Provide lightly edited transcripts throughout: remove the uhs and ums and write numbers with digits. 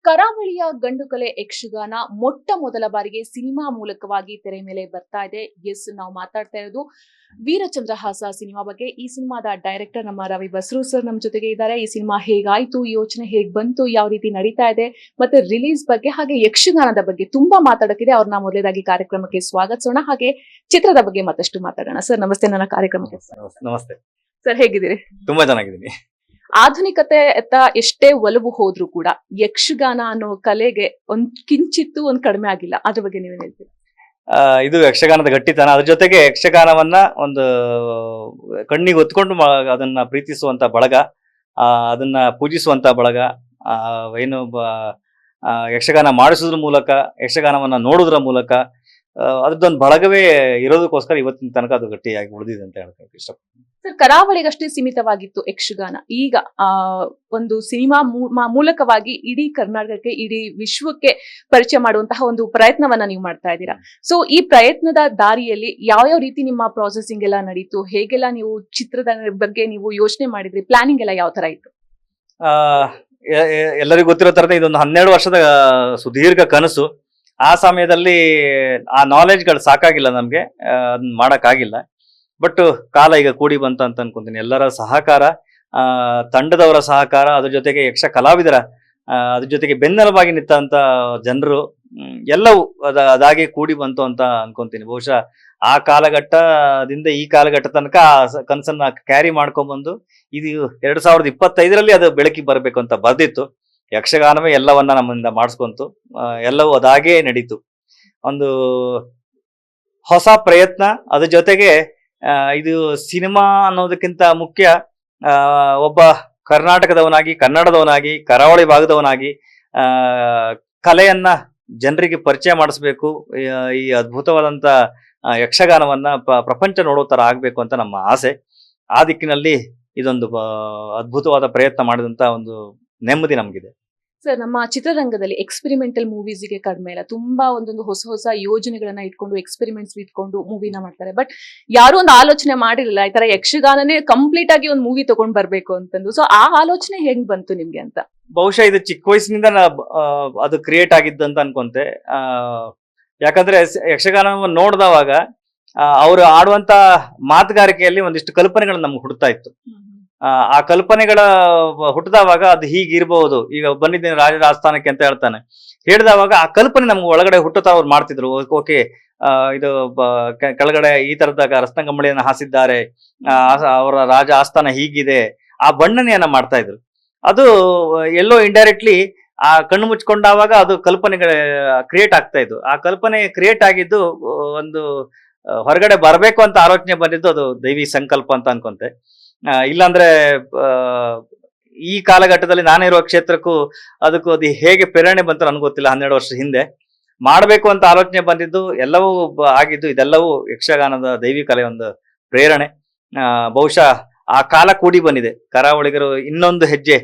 ಕರಾವಳಿಯ ಗಂಡುಕಲೆ ಯಕ್ಷಗಾನ ಮೊಟ್ಟ ಮೊದಲ ಬಾರಿಗೆ ಸಿನಿಮಾ ಮೂಲಕವಾಗಿ ತೆರೆ ಮೇಲೆ ಬರ್ತಾ ಇದೆ. ಎಸ್, ನಾವು ಮಾತಾಡ್ತಾ ಇರೋದು ವೀರಚಂದ್ರಹಾಸ ಸಿನಿಮಾ ಬಗ್ಗೆ. ಈ ಸಿನಿಮಾದ ಡೈರೆಕ್ಟರ್ ನಮ್ಮ ರವಿ ಬಸ್ರು ಸರ್ ನಮ್ಮ ಜೊತೆಗೆ ಇದ್ದಾರೆ. ಈ ಸಿನಿಮಾ ಹೇಗಾಯ್ತು, ಯೋಚನೆ ಹೇಗ್ ಬಂತು, ಯಾವ ರೀತಿ ನಡೀತಾ ಇದೆ, ಮತ್ತೆ ರಿಲೀಸ್ ಬಗ್ಗೆ ಹಾಗೆ ಯಕ್ಷಗಾನದ ಬಗ್ಗೆ ತುಂಬಾ ಮಾತಾಡೋಕ್ಕಿದೆ. ಅವ್ರನ್ನ ಮೊದಲೇದಾಗಿ ಕಾರ್ಯಕ್ರಮಕ್ಕೆ ಸ್ವಾಗತಿಸೋಣ, ಹಾಗೆ ಚಿತ್ರದ ಬಗ್ಗೆ ಮತ್ತಷ್ಟು ಮಾತಾಡೋಣ. ಸರ್ ನಮಸ್ತೆ, ನನ್ನ ಕಾರ್ಯಕ್ರಮಕ್ಕೆ ನಮಸ್ತೆ ಸರ್. ಹೇಗಿದ್ದೀರಿ? ತುಂಬಾ ಚೆನ್ನಾಗಿದ್ದೀನಿ. ಆಧುನಿಕತೆ ಅತ್ತ ಎಷ್ಟೇ ಒಲವು ಹೋದ್ರೂ ಕೂಡ ಯಕ್ಷಗಾನ ಅನ್ನೋ ಕಲೆಗೆ ಒಂದ್ ಕಡಿಮೆ ಆಗಿಲ್ಲ. ಅದ್ರ ಬಗ್ಗೆ ನೀವೇನ್ ಹೇಳ್ತೀರಾ? ಇದು ಯಕ್ಷಗಾನದ ಗಟ್ಟಿತನ. ಅದ್ರ ಜೊತೆಗೆ ಯಕ್ಷಗಾನವನ್ನ ಒಂದು ಕಣ್ಣಿಗೆ ಹೊತ್ಕೊಂಡು ಅದನ್ನ ಪ್ರೀತಿಸುವಂತ ಬಳಗ, ಅದನ್ನ ಪೂಜಿಸುವಂತ ಬಳಗ, ಏನು ಯಕ್ಷಗಾನ ಮಾಡಿಸೋದ್ರ ಮೂಲಕ, ಯಕ್ಷಗಾನವನ್ನ ನೋಡೋದ್ರ ಮೂಲಕ ಅದ್ರದ್ದೊಂದು ಬಳಗವೇ ಇರೋದಕ್ಕೋಸ್ಕರ ಇವತ್ತಿನ ತನಕ ಅದು ಗಟ್ಟಿಯಾಗಿ ಉಳಿದಿದೆ ಅಂತ ಹೇಳಕ್ಕೆ ಇಷ್ಟಪಡ್ತೀನಿ. ಸರ್, ಕರಾವಳಿಗಷ್ಟೇ ಸೀಮಿತವಾಗಿತ್ತು ಯಕ್ಷಗಾನ. ಈಗ ಒಂದು ಸಿನಿಮಾ ಮೂಲಕವಾಗಿ ಇಡೀ ಕರ್ನಾಟಕಕ್ಕೆ, ಇಡೀ ವಿಶ್ವಕ್ಕೆ ಪರಿಚಯ ಮಾಡುವಂತಹ ಒಂದು ಪ್ರಯತ್ನವನ್ನ ನೀವು ಮಾಡ್ತಾ ಇದ್ದೀರಾ. ಸೊ ಈ ಪ್ರಯತ್ನದ ದಾರಿಯಲ್ಲಿ ಯಾವ ರೀತಿ ನಿಮ್ಮ ಪ್ರಾಸೆಸಿಂಗ್ ಎಲ್ಲ ನಡೀತು, ಹೇಗೆಲ್ಲ ನೀವು ಚಿತ್ರದ ಬಗ್ಗೆ ನೀವು ಯೋಚನೆ ಮಾಡಿದ್ರಿ, ಪ್ಲಾನಿಂಗ್ ಎಲ್ಲ ಯಾವ ತರ ಇತ್ತು? ಎಲ್ಲರಿಗೂ ಗೊತ್ತಿರೋ ತರದ ಇದೊಂದು 12 ವರ್ಷದ ಸುದೀರ್ಘ ಕನಸು. ಆ ಸಮಯದಲ್ಲಿ ಆ ನಾಲೆಡ್ಜ್ಗಳು ಸಾಕಾಗಿಲ್ಲ ನಮ್ಗೆ, ಅದನ್ನ ಮಾಡಕ್ಕಾಗಿಲ್ಲ. ಬಟ್ ಕಾಲ ಈಗ ಕೂಡಿ ಬಂತ ಅಂತ ಅನ್ಕೊಂತೀನಿ. ಎಲ್ಲರ ಸಹಕಾರ, ತಂಡದವರ ಸಹಕಾರ, ಅದ್ರ ಜೊತೆಗೆ ಯಕ್ಷ ಕಲಾವಿದರ ಅದ್ರ ಜೊತೆಗೆ ಬೆನ್ನೆಲುಬಾಗಿ ನಿಂತ ಜನರು ಎಲ್ಲವೂ ಅದಾಗೆ ಕೂಡಿ ಬಂತು ಅಂತ ಅನ್ಕೊಂತೀನಿ. ಬಹುಶಃ ಆ ಕಾಲಘಟ್ಟದಿಂದ ಈ ಕಾಲಘಟ್ಟ ತನಕ ಆ ಕನಸನ್ನ ಕ್ಯಾರಿ ಮಾಡ್ಕೊಂಡ್ಬಂದು ಇದು 2025ರಲ್ಲಿ ಅದು ಬೆಳಕಿಗೆ ಬರಬೇಕು ಅಂತ ಬರ್ದಿತ್ತು. ಯಕ್ಷಗಾನವೇ ಎಲ್ಲವನ್ನ ನಮ್ಮಿಂದ ಮಾಡಿಸ್ಕೊಂತು. ಎಲ್ಲವೂ ಅದಾಗೇ ನಡೀತು. ಒಂದು ಹೊಸ ಪ್ರಯತ್ನ. ಅದ್ರ ಜೊತೆಗೆ ಇದು ಸಿನಿಮಾ ಅನ್ನೋದಕ್ಕಿಂತ ಮುಖ್ಯ, ಒಬ್ಬ ಕರ್ನಾಟಕದವನಾಗಿ, ಕನ್ನಡದವನಾಗಿ, ಕರಾವಳಿ ಭಾಗದವನಾಗಿ ಕಲೆಯನ್ನ ಜನರಿಗೆ ಪರಿಚಯ ಮಾಡಿಸ್ಬೇಕು. ಈ ಅದ್ಭುತವಾದಂತ ಯಕ್ಷಗಾನವನ್ನ ಪ್ರಪಂಚ ನೋಡೋ ತರ ಆಗ್ಬೇಕು ಅಂತ ನಮ್ಮ ಆಸೆ. ಆ ದಿಕ್ಕಿನಲ್ಲಿ ಇದೊಂದು ಅದ್ಭುತವಾದ ಪ್ರಯತ್ನ ಮಾಡಿದಂತ ಒಂದು ನೆಮ್ಮದಿ ನಮಗಿದೆ. ಸರ್, ನಮ್ಮ ಚಿತ್ರರಂಗದಲ್ಲಿ ಎಕ್ಸ್ಪೆರಿಮೆಂಟಲ್ ಮೂವೀಸ್ಗೆ ಕಡಿಮೆ ಇಲ್ಲ. ತುಂಬಾ ಒಂದೊಂದು ಹೊಸ ಹೊಸ ಯೋಜನೆಗಳನ್ನ ಇಟ್ಕೊಂಡು, ಎಕ್ಸ್ಪೆರಿಮೆಂಟ್ಸ್ ಇಟ್ಕೊಂಡು ಮೂವಿನ ಮಾಡ್ತಾರೆ. ಬಟ್ ಯಾರು ಒಂದು ಆಲೋಚನೆ ಮಾಡಿರಲಿಲ್ಲ ಈ ತರ ಯಕ್ಷಗಾನನೇ ಕಂಪ್ಲೀಟ್ ಆಗಿ ಒಂದು ಮೂವಿ ತಗೊಂಡ್ ಬರ್ಬೇಕು ಅಂತಂದು. ಸೊ ಆ ಆಲೋಚನೆ ಹೆಂಗ್ ಬಂತು ನಿಮ್ಗೆ ಅಂತ? ಬಹುಶಃ ಇದು ಚಿಕ್ಕ ವಯಸ್ಸಿನಿಂದ ಅದು ಕ್ರಿಯೇಟ್ ಆಗಿದ್ದಂತ ಅನ್ಕೊಂತೆ. ಯಾಕಂದ್ರೆ ಯಕ್ಷಗಾನವನ್ನು ನೋಡಿದವಾಗ ಅವರು ಆಡುವಂತ ಮಾತುಗಾರಿಕೆಯಲ್ಲಿ ಒಂದಿಷ್ಟು ಕಲ್ಪನೆಗಳು ನಮ್ಗೆ ಹುಡ್ತಾ ಇತ್ತು. ಆ ಕಲ್ಪನೆಗಳ ಹುಟ್ಟಿದವಾಗ ಅದು ಹೀಗಿರ್ಬಹುದು, ಈಗ ಬಂದಿದ್ದೇನೆ ರಾಜರ ಆಸ್ಥಾನಕ್ಕೆ ಅಂತ ಹೇಳ್ತಾನೆ, ಹೇಳಿದವಾಗ ಆ ಕಲ್ಪನೆ ನಮ್ಗೆ ಒಳಗಡೆ ಹುಟ್ಟುತ್ತಾ ಅವ್ರು ಮಾಡ್ತಿದ್ರು. ಓಕೆ, ಇದು ಕೆಳಗಡೆ ಈ ತರದ ರತ್ನಗಂಬಳಿಯನ್ನ ಹಾಸಿದ್ದಾರೆ, ಅವರ ರಾಜ ಆಸ್ಥಾನ ಹೀಗಿದೆ, ಆ ಬಣ್ಣನೆಯನ್ನ ಮಾಡ್ತಾ ಇದ್ರು. ಅದು ಎಲ್ಲೋ ಇಂಡೈರೆಕ್ಟ್ಲಿ ಆ ಕಣ್ಣು ಮುಚ್ಕೊಂಡಾಗ ಅದು ಕಲ್ಪನೆಗಳ ಕ್ರಿಯೇಟ್ ಆಗ್ತಾ ಇದ್ವು. ಆ ಕಲ್ಪನೆ ಕ್ರಿಯೇಟ್ ಆಗಿದ್ದು ಒಂದು ಹೊರಗಡೆ ಬರಬೇಕು ಅಂತ ಆಲೋಚನೆ ಬಂದಿದ್ದು ಅದು ದೈವಿ ಸಂಕಲ್ಪ ಅಂತ ಅನ್ಕೊಂತೆ. ಇಲ್ಲಾಂದ್ರೆ ಈ ಕಾಲಘಟ್ಟದಲ್ಲಿ ನಾನಿರುವ ಕ್ಷೇತ್ರಕ್ಕೂ ಅದಕ್ಕೂ ಅದು ಹೇಗೆ ಪ್ರೇರಣೆ ಬಂತು ನನಗೆ ಗೊತ್ತಿಲ್ಲ. 12 ವರ್ಷ ಹಿಂದೆ ಮಾಡಬೇಕು ಅಂತ ಆಲೋಚನೆ ಬಂದಿದ್ದು, ಎಲ್ಲವೂ ಆಗಿದ್ದು, ಇದೆಲ್ಲವೂ ಯಕ್ಷಗಾನದ ದೈವಿ ಕಲೆ ಒಂದು ಪ್ರೇರಣೆ. ಬಹುಶಃ ಆ ಕಾಲ ಕೂಡಿ ಬಂದಿದೆ. ಕರಾವಳಿಗರು ಇನ್ನೊಂದು ಹೆಜ್ಜೆ,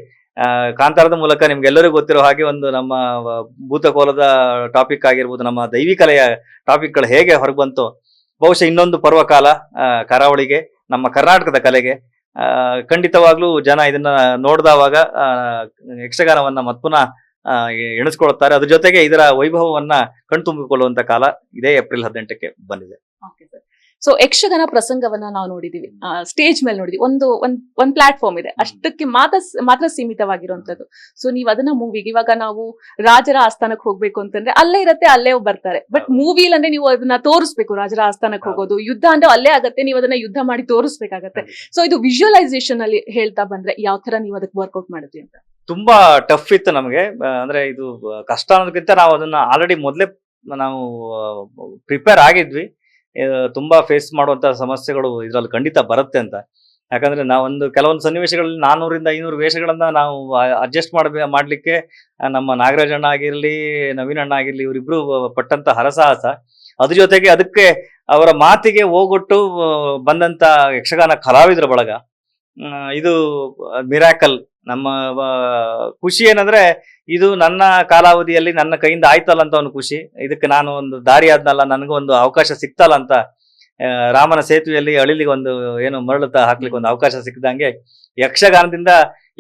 ಕಾಂತಾರದ ಮೂಲಕ ನಿಮ್ಗೆಲ್ಲರಿಗೂ ಗೊತ್ತಿರೋ ಹಾಗೆ ಒಂದು ನಮ್ಮ ಭೂತಕೋಲದ ಟಾಪಿಕ್ ಆಗಿರ್ಬೋದು, ನಮ್ಮ ದೈವಿ ಕಲೆಯ ಟಾಪಿಕ್ಗಳು ಹೇಗೆ ಹೊರಗೆ ಬಂತು, ಬಹುಶಃ ಇನ್ನೊಂದು ಪರ್ವಕಾಲ ಕರಾವಳಿಗೆ, ನಮ್ಮ ಕರ್ನಾಟಕದ ಕಲೆಗೆ. ಖಂಡಿತವಾಗ್ಲೂ ಜನ ಇದನ್ನ ನೋಡಿದವಾಗ ಯಕ್ಷಗಾನವನ್ನ ಪುನಃ ಎಣಿಸ್ಕೊಳ್ತಾರೆ. ಅದ್ರ ಜೊತೆಗೆ ಇದರ ವೈಭವವನ್ನ ಕಣ್ತುಂಬಿಕೊಳ್ಳುವಂತ ಕಾಲ ಇದೇ ಏಪ್ರಿಲ್ 18ಕ್ಕೆ ಬಂದಿದೆ. ಸೊ ಯಕ್ಷಗಾನ ಪ್ರಸಂಗವನ್ನ ನಾವು ನೋಡಿದೀವಿ, ಸ್ಟೇಜ್ ಮೇಲೆ ನೋಡಿದೀವಿ. ಒಂದ್ ಪ್ಲಾಟ್ಫಾರ್ಮ್ ಇದೆ, ಅಷ್ಟಕ್ಕೆ ಮಾತ್ರ ಸೀಮಿತವಾಗಿರುವಂತದ್ದು. ಸೊ ನೀವ್ ಅದನ್ನ ಮೂವಿಗೆ, ಇವಾಗ ನಾವು ರಾಜರ ಆಸ್ಥಾನಕ್ಕೆ ಹೋಗ್ಬೇಕು ಅಂತಂದ್ರೆ ಅಲ್ಲೇ ಇರತ್ತೆ, ಅಲ್ಲೇ ಬರ್ತಾರೆ. ಬಟ್ ಮೂವಿಲ್ ಅಂದ್ರೆ ನೀವು ಅದನ್ನ ತೋರಿಸ್ಬೇಕು. ರಾಜರ ಆಸ್ಥಾನಕ್ಕೆ ಹೋಗೋದು, ಯುದ್ಧ ಅಂದ್ರೆ ಅಲ್ಲೇ ಆಗತ್ತೆ, ನೀವು ಅದನ್ನ ಯುದ್ಧ ಮಾಡಿ ತೋರಿಸ್ಬೇಕಾಗತ್ತೆ. ಸೊ ಇದು ವಿಜುವಲೈಸೇಷನ್ ಅಲ್ಲಿ ಹೇಳ್ತಾ ಬಂದ್ರೆ ಯಾವ ತರ ನೀವು ಅದಕ್ಕೆ ವರ್ಕೌಟ್ ಮಾಡಿದ್ರಿ ಅಂತ? ತುಂಬಾ ಟಫ್ ಇತ್ತು ನಮಗೆ. ಅಂದ್ರೆ ಇದು ಕಷ್ಟ ಅನ್ನೋದಕ್ಕಿಂತ ನಾವು ಅದನ್ನ ಆಲ್ರೆಡಿ ಮೊದಲೇ ನಾವು ಪ್ರಿಪೇರ್ ಆಗಿದ್ವಿ. ತುಂಬಾ ಫೇಸ್ ಮಾಡುವಂತ ಸಮಸ್ಯೆಗಳು ಇದ್ರಲ್ಲಿ ಖಂಡಿತ ಬರುತ್ತೆ ಅಂತ. ಯಾಕಂದ್ರೆ ನಾವೊಂದು ಕೆಲವೊಂದು ಸನ್ನಿವೇಶಗಳಲ್ಲಿ 400-500 ವೇಷಗಳನ್ನ ನಾವು ಅಡ್ಜಸ್ಟ್ ಮಾಡ್ಲಿಕ್ಕೆ ನಮ್ಮ ನಾಗರಾಜ್ ಅಣ್ಣ ಆಗಿರ್ಲಿ, ನವೀನ್ ಅಣ್ಣ ಆಗಿರ್ಲಿ, ಇವರಿಬ್ರು ಪಟ್ಟಂತ ಹರಸಾಹಸ. ಅದ್ರ ಜೊತೆಗೆ ಅದಕ್ಕೆ ಅವರ ಮಾತಿಗೆ ಹೋಗೊಟ್ಟು ಬಂದಂತ ಯಕ್ಷಗಾನ ಕಲಾವಿದರ ಬಳಗ, ಇದು ಮಿರಾಕಲ್. ನಮ್ಮ ಖುಷಿ ಏನಂದ್ರೆ ಇದು ನನ್ನ ಕಾಲಾವಧಿಯಲ್ಲಿ ನನ್ನ ಕೈಯಿಂದ ಆಯ್ತಲ್ಲ ಅಂತ ಒಂದು ಖುಷಿ. ಇದಕ್ಕೆ ನಾನು ಒಂದು ದಾರಿ ಆದ್ನಲ್ಲ, ನನಗೂ ಒಂದು ಅವಕಾಶ ಸಿಕ್ತಲ್ಲ ಅಂತ ರಾಮನ ಸೇತುವೆಯಲ್ಲಿ ಅಳಿಲಿಗೆ ಒಂದು ಏನು ಮರಳು ಹಾಕ್ಲಿಕ್ಕೆ ಒಂದು ಅವಕಾಶ ಸಿಕ್ಕದಂಗೆ ಯಕ್ಷಗಾನದಿಂದ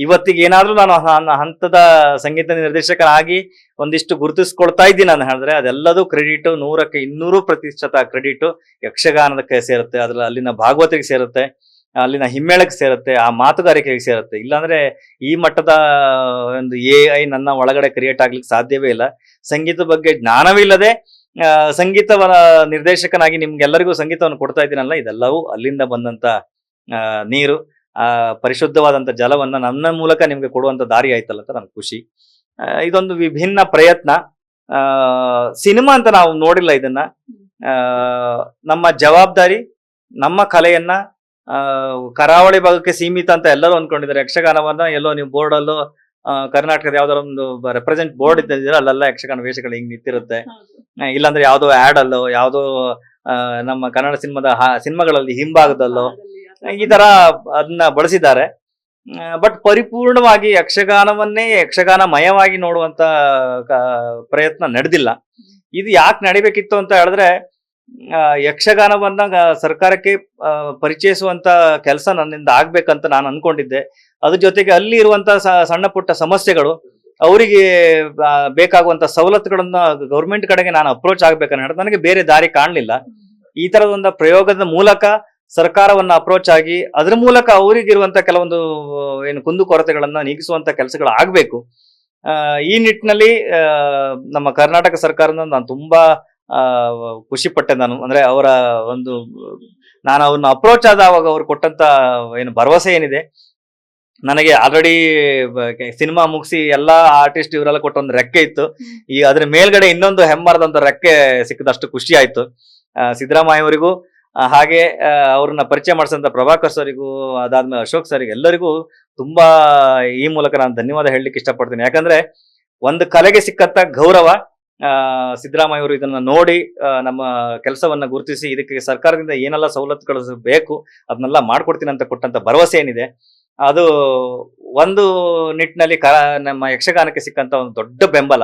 ಇವತ್ತಿಗೆ ಏನಾದ್ರೂ ನಾನು ಹಂತದ ಸಂಗೀತ ನಿರ್ದೇಶಕನಾಗಿ ಒಂದಿಷ್ಟು ಗುರುತಿಸ್ಕೊಳ್ತಾ ಇದ್ದೀನಿ ನಾನು ಹೇಳಿದ್ರೆ ಅದೆಲ್ಲದೂ ಕ್ರೆಡಿಟ್ 100ಕ್ಕೆ 200% ಕ್ರೆಡಿಟ್ ಯಕ್ಷಗಾನದಕ್ಕೆ ಸೇರುತ್ತೆ. ಅದ್ರಲ್ಲಿ ಅಲ್ಲಿನ ಭಾಗವತಿಗೆ ಸೇರುತ್ತೆ, ಅಲ್ಲಿನ ಹಿಮ್ಮೇಳಕ್ಕೆ ಸೇರುತ್ತೆ, ಆ ಮಾತುಗಾರಿಕೆಗೆ ಸೇರುತ್ತೆ. ಇಲ್ಲಾಂದ್ರೆ ಈ ಮಟ್ಟದ ಒಂದು AI ನನ್ನ ಒಳಗಡೆ ಕ್ರಿಯೇಟ್ ಆಗ್ಲಿಕ್ಕೆ ಸಾಧ್ಯವೇ ಇಲ್ಲ. ಸಂಗೀತದ ಬಗ್ಗೆ ಜ್ಞಾನವಿಲ್ಲದೆ ಸಂಗೀತ ನಿರ್ದೇಶಕನಾಗಿ ನಿಮ್ಗೆಲ್ಲರಿಗೂ ಸಂಗೀತವನ್ನು ಕೊಡ್ತಾ ಇದ್ದೀನಲ್ಲ, ಇದೆಲ್ಲವೂ ಅಲ್ಲಿಂದ ಬಂದಂತ ನೀರು, ಪರಿಶುದ್ಧವಾದಂತ ಜಲವನ್ನ ನನ್ನ ಮೂಲಕ ನಿಮ್ಗೆ ಕೊಡುವಂತ ದಾರಿ ಆಯ್ತಲ್ಲ ಅಂತ ನನ್ಗೆ ಖುಷಿ. ಇದೊಂದು ವಿಭಿನ್ನ ಪ್ರಯತ್ನ. ಸಿನಿಮಾ ಅಂತ ನಾವು ನೋಡಿಲ್ಲ ಇದನ್ನ. ನಮ್ಮ ಜವಾಬ್ದಾರಿ ನಮ್ಮ ಕಲೆಯನ್ನ ಕರಾವಳಿ ಭಾಗಕ್ಕೆ ಸೀಮಿತ ಅಂತ ಎಲ್ಲರೂ ಅನ್ಕೊಂಡಿದ್ದಾರೆ. ಯಕ್ಷಗಾನವನ್ನ ಎಲ್ಲೋ ನೀವು ಬೋರ್ಡಲ್ಲೋ ಕರ್ನಾಟಕದ ಯಾವ್ದಾರ ಒಂದು ರೆಪ್ರೆಸೆಂಟ್ ಬೋರ್ಡ್ ಇದ್ದಿದ್ರೆ ಅಲ್ಲೆಲ್ಲ ಯಕ್ಷಗಾನ ವೇಷಗಳು ಹಿಂಗ್ ನಿಂತಿರುತ್ತೆ. ಇಲ್ಲಾಂದ್ರೆ ಯಾವ್ದೋ ಆಡ್ ಅಲ್ಲೋ ಯಾವ್ದೋ ನಮ್ಮ ಕನ್ನಡ ಸಿನಿಮಾಗಳಲ್ಲಿ ಹಿಂಭಾಗದಲ್ಲೋ ಈ ತರ ಅದನ್ನ ಬಳಸಿದ್ದಾರೆ. ಬಟ್ ಪರಿಪೂರ್ಣವಾಗಿ ಯಕ್ಷಗಾನವನ್ನೇ ಯಕ್ಷಗಾನಮಯವಾಗಿ ನೋಡುವಂತ ಪ್ರಯತ್ನ ನಡೆದಿಲ್ಲ. ಇದು ಯಾಕೆ ನಡಿಬೇಕಿತ್ತು ಅಂತ ಹೇಳಿದ್ರೆ ಯಕ್ಷಗಾನವನ್ನ ಸರ್ಕಾರಕ್ಕೆ ಪರಿಚಯಿಸುವಂತ ಕೆಲಸ ನನ್ನಿಂದ ಆಗ್ಬೇಕಂತ ನಾನು ಅನ್ಕೊಂಡಿದ್ದೆ. ಅದ್ರ ಜೊತೆಗೆ ಅಲ್ಲಿ ಇರುವಂತ ಸಣ್ಣ ಪುಟ್ಟ ಸಮಸ್ಯೆಗಳು, ಅವರಿಗೆ ಬೇಕಾಗುವಂತ ಸವಲತ್ತುಗಳನ್ನ ಗೌರ್ಮೆಂಟ್ ಕಡೆಗೆ ನಾನು ಅಪ್ರೋಚ್ ಆಗ್ಬೇಕನ್ನ ಹೇಳಿದ್ರೆ ನನಗೆ ಬೇರೆ ದಾರಿ ಕಾಣಲಿಲ್ಲ. ಈ ತರದೊಂದು ಪ್ರಯೋಗದ ಮೂಲಕ ಸರ್ಕಾರವನ್ನ ಅಪ್ರೋಚ್ ಆಗಿ ಅದ್ರ ಮೂಲಕ ಅವರಿಗಿರುವಂತ ಕೆಲವೊಂದು ಏನು ಕುಂದುಕೊರತೆಗಳನ್ನ ನೀಗಿಸುವಂತ ಕೆಲಸಗಳು ಆಗ್ಬೇಕು. ಈ ನಿಟ್ಟಿನಲ್ಲಿ ನಮ್ಮ ಕರ್ನಾಟಕ ಸರ್ಕಾರದ ನಾನು ತುಂಬಾ ಖುಷಿ ಪಟ್ಟೆ. ನಾನು ಅಂದ್ರೆ ಅವರ ಒಂದು ನಾನು ಅವ್ರನ್ನ ಅಪ್ರೋಚ್ ಆದವಾಗ ಅವ್ರು ಕೊಟ್ಟಂತ ಏನು ಭರವಸೆ ಏನಿದೆ, ನನಗೆ ಆಲ್ರೆಡಿ ಸಿನಿಮಾ ಮುಗಿಸಿ ಎಲ್ಲಾ ಆರ್ಟಿಸ್ಟ್ ಇವರೆಲ್ಲ ಕೊಟ್ಟ ಒಂದು ರೆಕ್ಕೆ ಇತ್ತು. ಈ ಅದ್ರ ಮೇಲ್ಗಡೆ ಇನ್ನೊಂದು ಹೆಮ್ಮರದಂತ ರೆಕ್ಕೆ ಸಿಕ್ಕದಷ್ಟು ಖುಷಿ ಆಯ್ತು. ಸಿದ್ದರಾಮಯ್ಯ ಅವರಿಗೂ ಹಾಗೆ ಅವ್ರನ್ನ ಪರಿಚಯ ಮಾಡಿಸಿದಂತ ಪ್ರಭಾಕರ್ ಸರಿಗೂ ಅದಾದ್ಮೇಲೆ ಅಶೋಕ್ ಸರಿಗೆ ಎಲ್ಲರಿಗೂ ತುಂಬಾ ಈ ಮೂಲಕ ನಾನು ಧನ್ಯವಾದ ಹೇಳಲಿಕ್ಕೆ ಇಷ್ಟಪಡ್ತೀನಿ. ಯಾಕಂದ್ರೆ ಒಂದು ಕಲೆಗೆ ಸಿಕ್ಕಂತ ಗೌರವ, ಸಿದ್ದರಾಮಯ್ಯ ಅವರು ಇದನ್ನ ನೋಡಿ ನಮ್ಮ ಕೆಲಸವನ್ನ ಗುರುತಿಸಿ ಇದಕ್ಕೆ ಸರ್ಕಾರದಿಂದ ಏನೆಲ್ಲ ಸವಲತ್ತುಗಳು ಬೇಕು ಅದನ್ನೆಲ್ಲ ಮಾಡ್ಕೊಡ್ತೀನಿ ಅಂತ ಕೊಟ್ಟಂತ ಭರವಸೆ ಏನಿದೆ, ಅದು ಒಂದು ನಿಟ್ಟಿನಲ್ಲಿ ನಮ್ಮ ಯಕ್ಷಗಾನಕ್ಕೆ ಸಿಕ್ಕಂತ ಒಂದು ದೊಡ್ಡ ಬೆಂಬಲ.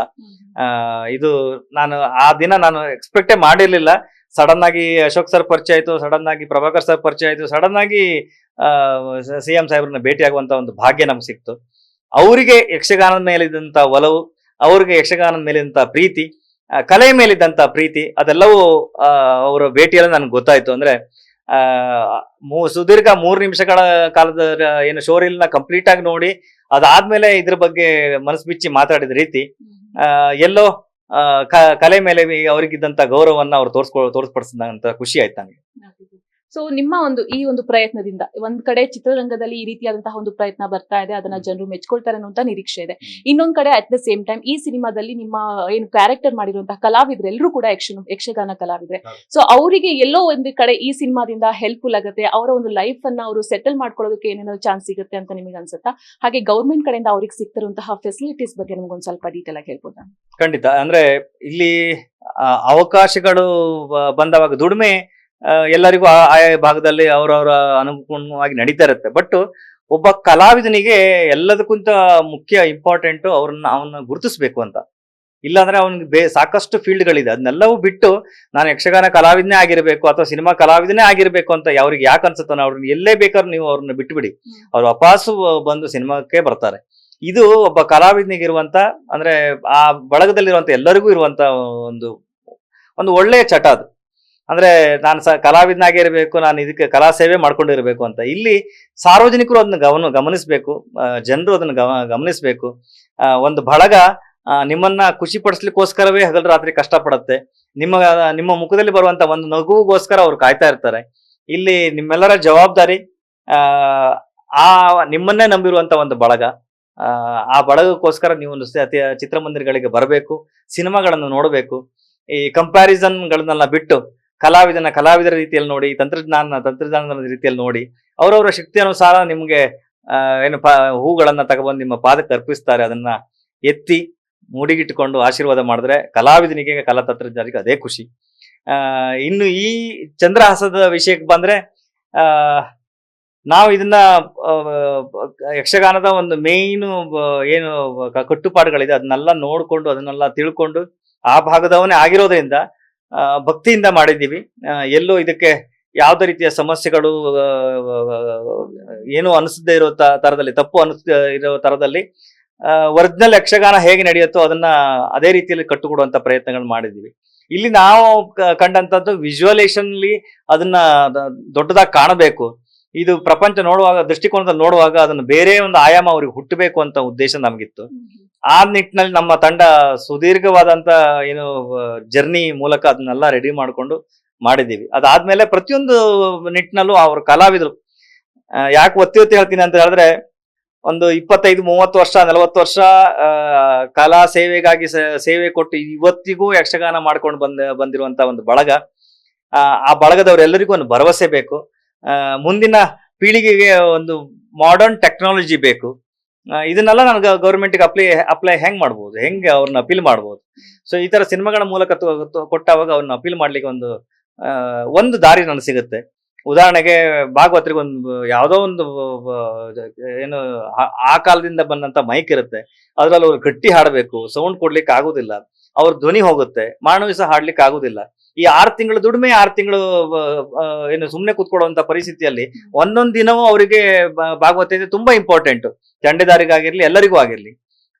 ಇದು ನಾನು ಆ ದಿನ ನಾನು ಎಕ್ಸ್ಪೆಕ್ಟೇ ಮಾಡಿರ್ಲಿಲ್ಲ. ಸಡನ್ ಆಗಿ ಅಶೋಕ್ ಸರ್ ಪರಿಚಯ ಆಯ್ತು, ಸಡನ್ ಆಗಿ ಪ್ರಭಾಕರ್ ಸರ್ ಪರಿಚಯ ಆಯ್ತು, ಸಡನ್ ಆಗಿ CM ಸಾಹೇಬ್ರನ್ನ ಭೇಟಿ ಆಗುವಂತ ಒಂದು ಭಾಗ್ಯ ನಮ್ಗೆ ಸಿಕ್ತು. ಅವರಿಗೆ ಯಕ್ಷಗಾನದ ಮೇಲಿದ್ದಂತ ಒಲವು, ಅವ್ರಿಗೆ ಯಕ್ಷಗಾನದ ಮೇಲಿದ್ದಂತ ಪ್ರೀತಿ, ಕಲೆ ಮೇಲಿದ್ದಂತ ಪ್ರೀತಿ, ಅದೆಲ್ಲವೂ ಅವರ ಭೇಟಿಯಲ್ಲಿ ನನ್ಗೆ ಗೊತ್ತಾಯ್ತು. ಅಂದ್ರೆ ಸುದೀರ್ಘ 3 ನಿಮಿಷಗಳ ಕಾಲದ ಏನು ಶೋರೀಲ್ನ ಕಂಪ್ಲೀಟ್ ಆಗಿ ನೋಡಿ ಅದಾದ್ಮೇಲೆ ಇದ್ರ ಬಗ್ಗೆ ಮನಸ್ಸು ಬಿಚ್ಚಿ ಮಾತಾಡಿದ ರೀತಿ, ಎಲ್ಲೋ ಕಲೆ ಮೇಲೆ ಅವ್ರಿಗಿದ್ದಂತ ಗೌರವನ್ನ ಅವ್ರು ತೋರ್ಸ್ಪಡಿಸಿದಂತ ಖುಷಿ ಆಯ್ತು ನನಗೆ. ಸೊ ನಿಮ್ಮ ಈ ಒಂದು ಪ್ರಯತ್ನದಿಂದ ಒಂದ್ ಕಡೆ ಚಿತ್ರರಂಗದಲ್ಲಿ ಈ ರೀತಿಯಾದಂತಹ ಒಂದು ಪ್ರಯತ್ನ ಬರ್ತಾ ಇದೆ, ಅದನ್ನ ಜನರು ಮೆಚ್ಕೊಳ್ತಾರೆ ಅನ್ನುವಂತ ನಿರೀಕ್ಷೆ ಇದೆ. ಇನ್ನೊಂದ್ ಕಡೆ ಅಟ್ ದ ಸೇಮ್ ಟೈಮ್ ಈ ಸಿನಿಮಾದಲ್ಲಿ ನಿಮ್ಮ ಏನು ಕ್ಯಾರೆಕ್ಟರ್ ಮಾಡಿರುವಂತಹ ಕಲಾವಿದ್ರು ಎಲ್ಲರೂ ಕೂಡ ಯಕ್ಷಗಾನ ಕಲಾವಿದ್ರೆ. ಸೊ ಅವರಿಗೆ ಎಲ್ಲೋ ಒಂದು ಕಡೆ ಈ ಸಿನಿಮಾದಿಂದ ಹೆಲ್ಪ್ಫುಲ್ ಆಗುತ್ತೆ, ಅವರ ಒಂದು ಲೈಫ್ ಅನ್ನ ಅವರು ಸೆಟಲ್ ಮಾಡ್ಕೊಳ್ಳೋದಕ್ಕೆ ಏನೇನೋ ಚಾನ್ಸ್ ಸಿಗುತ್ತೆ ಅಂತ ನಿಮಗೆ ಅನ್ಸುತ್ತಾ? ಹಾಗೆ ಗೌರ್ಮೆಂಟ್ ಕಡೆಯಿಂದ ಅವ್ರಿಗೆ ಸಿಗ್ತಿರುವಂತಹ ಫೆಸಿಲಿಟೀಸ್ ಬಗ್ಗೆ ನಮ್ಗೊಂದ್ ಸ್ವಲ್ಪ ಡೀಟೇಲ್ ಆಗಿ ಹೇಳ್ಬೋದಾ? ಖಂಡಿತ. ಅಂದ್ರೆ ಇಲ್ಲಿ ಅವಕಾಶಗಳು ಬಂದವಾಗ ದುಡಿಮೆ ಎಲ್ಲರಿಗೂ ಆಯಾ ಭಾಗದಲ್ಲಿ ಅವರವರ ಅನುಗುಣವಾಗಿ ನಡೀತಾ ಇರುತ್ತೆ. ಬಟ್ ಒಬ್ಬ ಕಲಾವಿದನಿಗೆ ಎಲ್ಲದಕ್ಕಿಂತ ಮುಖ್ಯ ಇಂಪಾರ್ಟೆಂಟ್ ಅವನ್ನ ಗುರುತಿಸ್ಬೇಕು ಅಂತ. ಇಲ್ಲಾಂದ್ರೆ ಅವನಿಗೆ ಸಾಕಷ್ಟು ಫೀಲ್ಡ್ಗಳಿದೆ, ಅದನ್ನೆಲ್ಲವೂ ಬಿಟ್ಟು ನಾನು ಯಕ್ಷಗಾನ ಕಲಾವಿದನೇ ಆಗಿರ್ಬೇಕು ಅಥವಾ ಸಿನಿಮಾ ಕಲಾವಿದನೇ ಆಗಿರ್ಬೇಕು ಅಂತ ಅವ್ರಿಗೆ ಯಾಕೆ ಅನ್ಸುತ್ತಾನೆ, ಅವ್ರನ್ನ ಎಲ್ಲೇ ಬೇಕಾದ್ರೂ ನೀವು ಅವ್ರನ್ನ ಬಿಟ್ಬಿಡಿ, ಅವ್ರು ವಾಪಸ್ಸು ಬಂದು ಸಿನಿಮಾಕ್ಕೆ ಬರ್ತಾರೆ. ಇದು ಒಬ್ಬ ಕಲಾವಿದನಿಗಿರುವಂತ, ಅಂದ್ರೆ ಆ ಬಳಗದಲ್ಲಿರುವಂತ ಎಲ್ಲರಿಗೂ ಇರುವಂತ ಒಂದು ಒಳ್ಳೆಯ ಚಟ ಅದು. ಅಂದ್ರೆ ನಾನು ಕಲಾವಿದನಾಗೇ ಇರಬೇಕು, ನಾನು ಇದಕ್ಕೆ ಕಲಾ ಸೇವೆ ಮಾಡ್ಕೊಂಡಿರ್ಬೇಕು ಅಂತ. ಇಲ್ಲಿ ಸಾರ್ವಜನಿಕರು ಅದನ್ನ ಗಮನಿಸ್ಬೇಕು, ಜನರು ಅದನ್ನ ಗಮನಿಸ್ಬೇಕು. ಒಂದು ಬಳಗ ನಿಮ್ಮನ್ನ ಖುಷಿ ಪಡಿಸ್ಲಿಕ್ಕೋಸ್ಕರವೇ ಹಗಲು ರಾತ್ರಿ ಕಷ್ಟಪಡುತ್ತೆ. ನಿಮ್ಮ ಮುಖದಲ್ಲಿ ಬರುವಂತ ಒಂದು ನಗುಗೋಸ್ಕರ ಅವ್ರು ಕಾಯ್ತಾ ಇರ್ತಾರೆ. ಇಲ್ಲಿ ನಿಮ್ಮೆಲ್ಲರ ಜವಾಬ್ದಾರಿ ನಿಮ್ಮನ್ನೇ ನಂಬಿರುವಂತ ಒಂದು ಬಳಗ, ಆ ಬಳಗಕ್ಕೋಸ್ಕರ ನೀವು ಒಂದು ಚಿತ್ರಮಂದಿರಗಳಿಗೆ ಬರಬೇಕು, ಸಿನಿಮಾಗಳನ್ನು ನೋಡಬೇಕು. ಈ ಕಂಪ್ಯಾರಿಸನ್ಗಳನ್ನೆಲ್ಲ ಬಿಟ್ಟು ಕಲಾವಿದರ ರೀತಿಯಲ್ಲಿ ನೋಡಿ, ತಂತ್ರಜ್ಞಾನದ ರೀತಿಯಲ್ಲಿ ನೋಡಿ, ಅವರವರ ಶಕ್ತಿ ಅನುಸಾರ ನಿಮ್ಗೆ ಏನು ಹೂಗಳನ್ನ ತಗೊಬಂದು ನಿಮ್ಮ ಪಾದಕ್ಕೆ ಅರ್ಪಿಸ್ತಾರೆ. ಅದನ್ನ ಎತ್ತಿ ಮುಡಿಗಿಟ್ಟುಕೊಂಡು ಆಶೀರ್ವಾದ ಮಾಡಿದ್ರೆ ಕಲಾವಿದನಿಗೆ, ಕಲಾ ತಂತ್ರಜ್ಞರಿಗೆ ಅದೇ ಖುಷಿ. ಇನ್ನು ಈ ಚಂದ್ರಹಾಸದ ವಿಷಯಕ್ಕೆ ಬಂದ್ರೆ, ನಾವು ಇದನ್ನ ಯಕ್ಷಗಾನದ ಒಂದು ಮೇಯ್ನು ಏನು ಕಟ್ಟುಪಾಡುಗಳಿದೆ ಅದನ್ನೆಲ್ಲ ನೋಡ್ಕೊಂಡು ಅದನ್ನೆಲ್ಲ ತಿಳ್ಕೊಂಡು ಆ ಭಾಗದವನೇ ಆಗಿರೋದ್ರಿಂದ ಭಕ್ತಿಯಿಂದ ಮಾಡಿದ್ದೀವಿ. ಎಲ್ಲೂ ಇದಕ್ಕೆ ಯಾವುದೇ ರೀತಿಯ ಸಮಸ್ಯೆಗಳು ಏನು ಅನಿಸದೇ ಇರೋ ತರದಲ್ಲಿ, ತಪ್ಪು ಇರೋ ತರದಲ್ಲಿ ಒರಿಜಿನಲ್ ಯಕ್ಷಗಾನ ಹೇಗೆ ನಡೆಯುತ್ತೋ ಅದನ್ನ ಅದೇ ರೀತಿಯಲ್ಲಿ ಕಟ್ಟುಕೊಡುವಂತ ಪ್ರಯತ್ನಗಳು ಮಾಡಿದೀವಿ. ಇಲ್ಲಿ ನಾವು ಕಂಡಂತದ್ದು ವಿಜುವಲೇಷನ್ಲಿ ಅದನ್ನ ದೊಡ್ಡದಾಗಿ ಕಾಣಬೇಕು, ಇದು ಪ್ರಪಂಚ ನೋಡುವಾಗ, ದೃಷ್ಟಿಕೋನದಲ್ಲಿ ನೋಡುವಾಗ ಅದನ್ನ ಬೇರೆ ಒಂದು ಆಯಾಮ ಅವ್ರಿಗೆ ಹುಟ್ಟಬೇಕು ಅಂತ ಉದ್ದೇಶ ನಮಗಿತ್ತು. ಆ ನಿಟ್ಟಿನಲ್ಲಿ ನಮ್ಮ ತಂಡ ಸುದೀರ್ಘವಾದಂತ ಏನು ಜರ್ನಿ ಮೂಲಕ ಅದನ್ನೆಲ್ಲ ರೆಡಿ ಮಾಡ್ಕೊಂಡು ಮಾಡಿದೀವಿ. ಅದಾದ್ಮೇಲೆ ಪ್ರತಿಯೊಂದು ನಿಟ್ಟಿನಲ್ಲೂ ಅವ್ರ ಕಲಾವಿದರು, ಯಾಕೆ ಒತ್ತಿ ಒತ್ತಿ ಹೇಳ್ತೀನಿ ಅಂತ ಹೇಳಿದ್ರೆ, ಒಂದು 25-30 ವರ್ಷ 40 ವರ್ಷ ಕಲಾ ಸೇವೆಗಾಗಿ ಸೇವೆ ಕೊಟ್ಟು ಇವತ್ತಿಗೂ ಯಕ್ಷಗಾನ ಮಾಡ್ಕೊಂಡು ಬಂದಿರುವಂತ ಒಂದು ಬಳಗ. ಆ ಬಳಗದವರೆಲ್ಲರಿಗೂ ಒಂದು ಭರವಸೆ ಬೇಕು. ಮುಂದಿನ ಪೀಳಿಗೆಗೆ ಒಂದು ಮಾಡರ್ನ್ ಟೆಕ್ನಾಲಜಿ ಬೇಕು. ಇದನ್ನೆಲ್ಲ ನಾನು ಗೌರ್ಮೆಂಟ್ಗೆ ಅಪ್ಲೈ ಹೆಂಗ್ ಮಾಡ್ಬೋದು, ಹೆಂಗೆ ಅವ್ರನ್ನ ಅಪೀಲ್ ಮಾಡ್ಬೋದು. ಸೊ ಈ ತರ ಸಿನಿಮಾಗಳ ಮೂಲಕ ಕೊಟ್ಟಾಗ ಅವ್ರನ್ನ ಅಪೀಲ್ ಮಾಡ್ಲಿಕ್ಕೆ ಒಂದು ದಾರಿ ನನಗೆ ಸಿಗುತ್ತೆ. ಉದಾಹರಣೆಗೆ ಭಾಗವತರಿಗೆ ಒಂದು ಯಾವುದೋ ಒಂದು ಏನು ಆ ಕಾಲದಿಂದ ಬಂದಂತ ಮೈಕ್ ಇರುತ್ತೆ, ಅದ್ರಲ್ಲಿ ಅವ್ರು ಗಟ್ಟಿ ಹಾಡಬೇಕು, ಸೌಂಡ್ ಕೊಡ್ಲಿಕ್ಕೆ ಆಗುದಿಲ್ಲ, ಅವ್ರ ಧ್ವನಿ ಹೋಗುತ್ತೆ, ಮಾನವಿ ಸಹ ಹಾಡ್ಲಿಕ್ಕೆ ಆಗುದಿಲ್ಲ. ಈ 6 ತಿಂಗಳು ದುಡಿಮೆ, 6 ತಿಂಗಳು ಏನು ಸುಮ್ನೆ ಕೂತ್ಕೊಳ್ಳುವಂತ ಪರಿಸ್ಥಿತಿಯಲ್ಲಿ ಒಂದೊಂದ್ ದಿನವೂ ಅವರಿಗೆ ಭಾಗವತ ಇದೆ ತುಂಬಾ ಇಂಪಾರ್ಟೆಂಟ್, ಚಂಡೆದಾರಿಗಾಗಿರ್ಲಿ ಎಲ್ಲರಿಗೂ ಆಗಿರ್ಲಿ.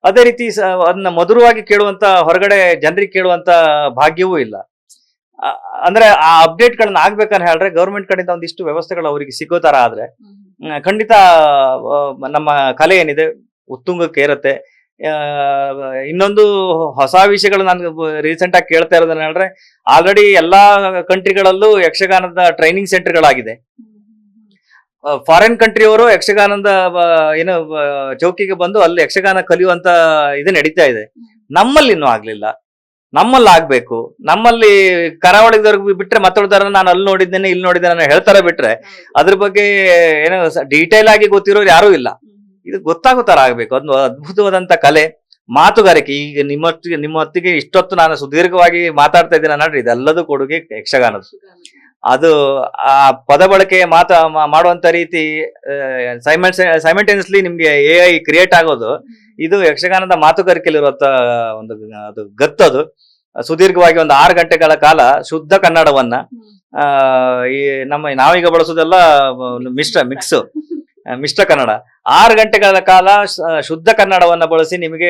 ಅದೇ ರೀತಿ ಅದನ್ನ ಮಧುರವಾಗಿ ಕೇಳುವಂತ, ಹೊರಗಡೆ ಜನರಿಗೆ ಕೇಳುವಂತ ಭಾಗ್ಯವೂ ಇಲ್ಲ. ಅಂದ್ರೆ ಆ ಅಪ್ಡೇಟ್ ಗಳನ್ನ ಆಗ್ಬೇಕಂತ ಹೇಳಿದ್ರೆ ಗೌರ್ಮೆಂಟ್ ಕಡೆಯಿಂದ ಒಂದಿಷ್ಟು ವ್ಯವಸ್ಥೆಗಳು ಅವರಿಗೆ ಸಿಗೋ ತರ ಆದ್ರೆ ಖಂಡಿತ ನಮ್ಮ ಕಲೆ ಏನಿದೆ ಉತ್ತುಂಗಕ್ಕೆ ಏರುತ್ತೆ. ಇನ್ನೊಂದು ಹೊಸ ವಿಷಯಗಳು ನಾನು ರೀಸೆಂಟ್ ಆಗಿ ಕೇಳ್ತಾ ಇರೋದನ್ನ ಹೇಳಿದ್ರೆ, ಆಲ್ರೆಡಿ ಎಲ್ಲಾ ಕಂಟ್ರಿಗಳಲ್ಲೂ ಯಕ್ಷಗಾನದ ಟ್ರೈನಿಂಗ್ ಸೆಂಟರ್ಗಳಾಗಿದೆ. ಫಾರಿನ್ ಕಂಟ್ರಿಯವರು ಯಕ್ಷಗಾನದ ಏನು ಚೌಕಿಗೆ ಬಂದು ಅಲ್ಲಿ ಯಕ್ಷಗಾನ ಕಲಿಯುವಂತ ಇದು ನಡೀತಾ ಇದೆ. ನಮ್ಮಲ್ಲಿ ಇನ್ನೂ ಆಗ್ಲಿಲ್ಲ, ನಮ್ಮಲ್ಲಿ ಆಗ್ಬೇಕು. ನಮ್ಮಲ್ಲಿ ಕರಾವಳಿದವ್ರಿಗೆ ಬಿಟ್ರೆ ಮತ್ತೊಳ್ದಾರ ನಾನು ಅಲ್ಲಿ ನೋಡಿದ್ದೇನೆ ಇಲ್ಲಿ ನೋಡಿದ್ದೇನೆ ಹೇಳ್ತಾರ ಬಿಟ್ರೆ ಅದ್ರ ಬಗ್ಗೆ ಏನೋ ಡೀಟೇಲ್ ಆಗಿ ಗೊತ್ತಿರೋರು ಯಾರೂ ಇಲ್ಲ. ಇದು ಗೊತ್ತಾಗೋ ತರ ಆಗ್ಬೇಕು. ಒಂದು ಅದ್ಭುತವಾದಂತ ಕಲೆ, ಮಾತುಗಾರಿಕೆ. ಈಗ ನಿಮ್ಮ ಹೊತ್ತಿಗೆ ಇಷ್ಟೊತ್ತು ನಾನು ಸುದೀರ್ಘವಾಗಿ ಮಾತಾಡ್ತಾ ಇದ್ದೀನಿ ನೋಡ್ರಿ, ಇದೆಲ್ಲದೂ ಕೊಡುಗೆ ಯಕ್ಷಗಾನದ್ದು. ಅದು ಆ ಪದ ಬಳಕೆ ಮಾಡುವಂತ ರೀತಿ ಸೈಮಲ್ಟೇನಿಯಸ್ಲಿ ನಿಮ್ಗೆ AI ಕ್ರಿಯೇಟ್ ಆಗೋದು, ಇದು ಯಕ್ಷಗಾನದ ಮಾತುಗಾರಿಕೆಯಲ್ಲಿರುವಂತ ಒಂದು ಅದು ಗತ್ತದು. ಸುದೀರ್ಘವಾಗಿ ಒಂದು 6 ಗಂಟೆಗಳ ಕಾಲ ಶುದ್ಧ ಕನ್ನಡವನ್ನ, ಈ ನಾವೀಗ ಬಳಸೋದೆಲ್ಲ ಮಿಶ್ರ ಕನ್ನಡ, 6 ಗಂಟೆಗಳ ಕಾಲ ಶುದ್ಧ ಕನ್ನಡವನ್ನ ಬಳಸಿ ನಿಮಗೆ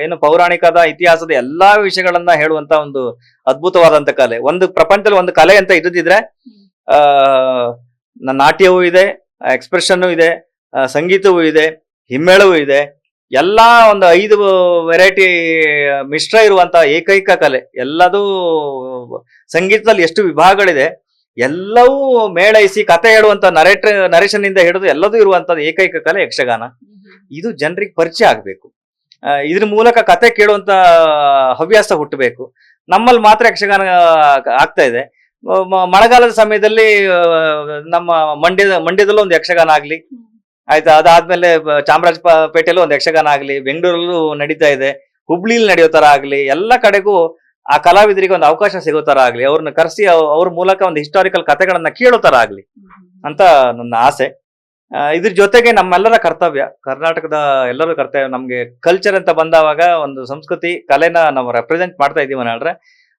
ಏನು ಪೌರಾಣಿಕದ ಇತಿಹಾಸದ ಎಲ್ಲಾ ವಿಷಯಗಳನ್ನ ಹೇಳುವಂತ ಒಂದು ಅದ್ಭುತವಾದಂತ ಕಲೆ. ಒಂದು ಪ್ರಪಂಚದಲ್ಲಿ ಒಂದು ಕಲೆ ಅಂತ ಇದ್ದಿದ್ರೆ ನಾಟ್ಯವೂ ಇದೆ, ಎಕ್ಸ್ಪ್ರೆಷನ್ ಇದೆ, ಸಂಗೀತವೂ ಇದೆ, ಹಿಮ್ಮೇಳವೂ ಇದೆ, ಎಲ್ಲಾ ಒಂದು 5 ವೆರೈಟಿ ಮಿಶ್ರ ಇರುವಂತ ಏಕೈಕ ಕಲೆ. ಎಲ್ಲದೂ ಸಂಗೀತದಲ್ಲಿ ಎಷ್ಟು ವಿಭಾಗಗಳಿದೆ ಎಲ್ಲವೂ ಮೇಳೈಸಿ ಕತೆ ಹೇಳುವಂತ ನರೇಶನ್ ಇಂದ ಹಿಡಿದು ಎಲ್ಲದೂ ಇರುವಂತದ್ದು ಏಕೈಕ ಕಲೆ ಯಕ್ಷಗಾನ. ಇದು ಜನರಿಗೆ ಪರಿಚಯ ಆಗ್ಬೇಕು. ಇದ್ರ ಮೂಲಕ ಕತೆ ಕೇಳುವಂತ ಹವ್ಯಾಸ ಹುಟ್ಟಬೇಕು. ನಮ್ಮಲ್ಲಿ ಮಾತ್ರ ಯಕ್ಷಗಾನ ಆಗ್ತಾ ಇದೆ. ಮಳೆಗಾಲದ ಸಮಯದಲ್ಲಿ ನಮ್ಮ ಮಂಡ್ಯದಲ್ಲೂ ಒಂದು ಯಕ್ಷಗಾನ ಆಗ್ಲಿ, ಆಯ್ತಾ, ಅದಾದ್ಮೇಲೆ ಚಾಮರಾಜಪೇಟೆಯಲ್ಲೂ ಒಂದು ಯಕ್ಷಗಾನ ಆಗ್ಲಿ, ಬೆಂಗಳೂರಲ್ಲೂ ನಡೀತಾ ಇದೆ, ಹುಬ್ಳಿಲಿ ನಡೆಯೋ ತರ ಆಗ್ಲಿ, ಎಲ್ಲ ಕಡೆಗೂ ಆ ಕಲಾವಿದರಿಗೆ ಒಂದು ಅವಕಾಶ ಸಿಗೋ ತರ ಆಗ್ಲಿ, ಅವ್ರನ್ನ ಕರೆಸಿ ಅವ್ರ ಮೂಲಕ ಒಂದು ಹಿಸ್ಟಾರಿಕಲ್ ಕಥೆಗಳನ್ನ ಕೇಳೋ ತರ ಆಗ್ಲಿ ಅಂತ ನನ್ನ ಆಸೆ. ಇದ್ರ ಜೊತೆಗೆ ನಮ್ಮೆಲ್ಲರ ಕರ್ತವ್ಯ, ಕರ್ನಾಟಕದ ಎಲ್ಲರೂ ಕರ್ತವ್ಯ, ನಮ್ಗೆ ಕಲ್ಚರ್ ಅಂತ ಬಂದಾಗ ಒಂದು ಸಂಸ್ಕೃತಿ ಕಲೆನ ನಾವು ರೆಪ್ರೆಸೆಂಟ್ ಮಾಡ್ತಾ ಇದೀವಿ ಹೇಳಿದ್ರೆ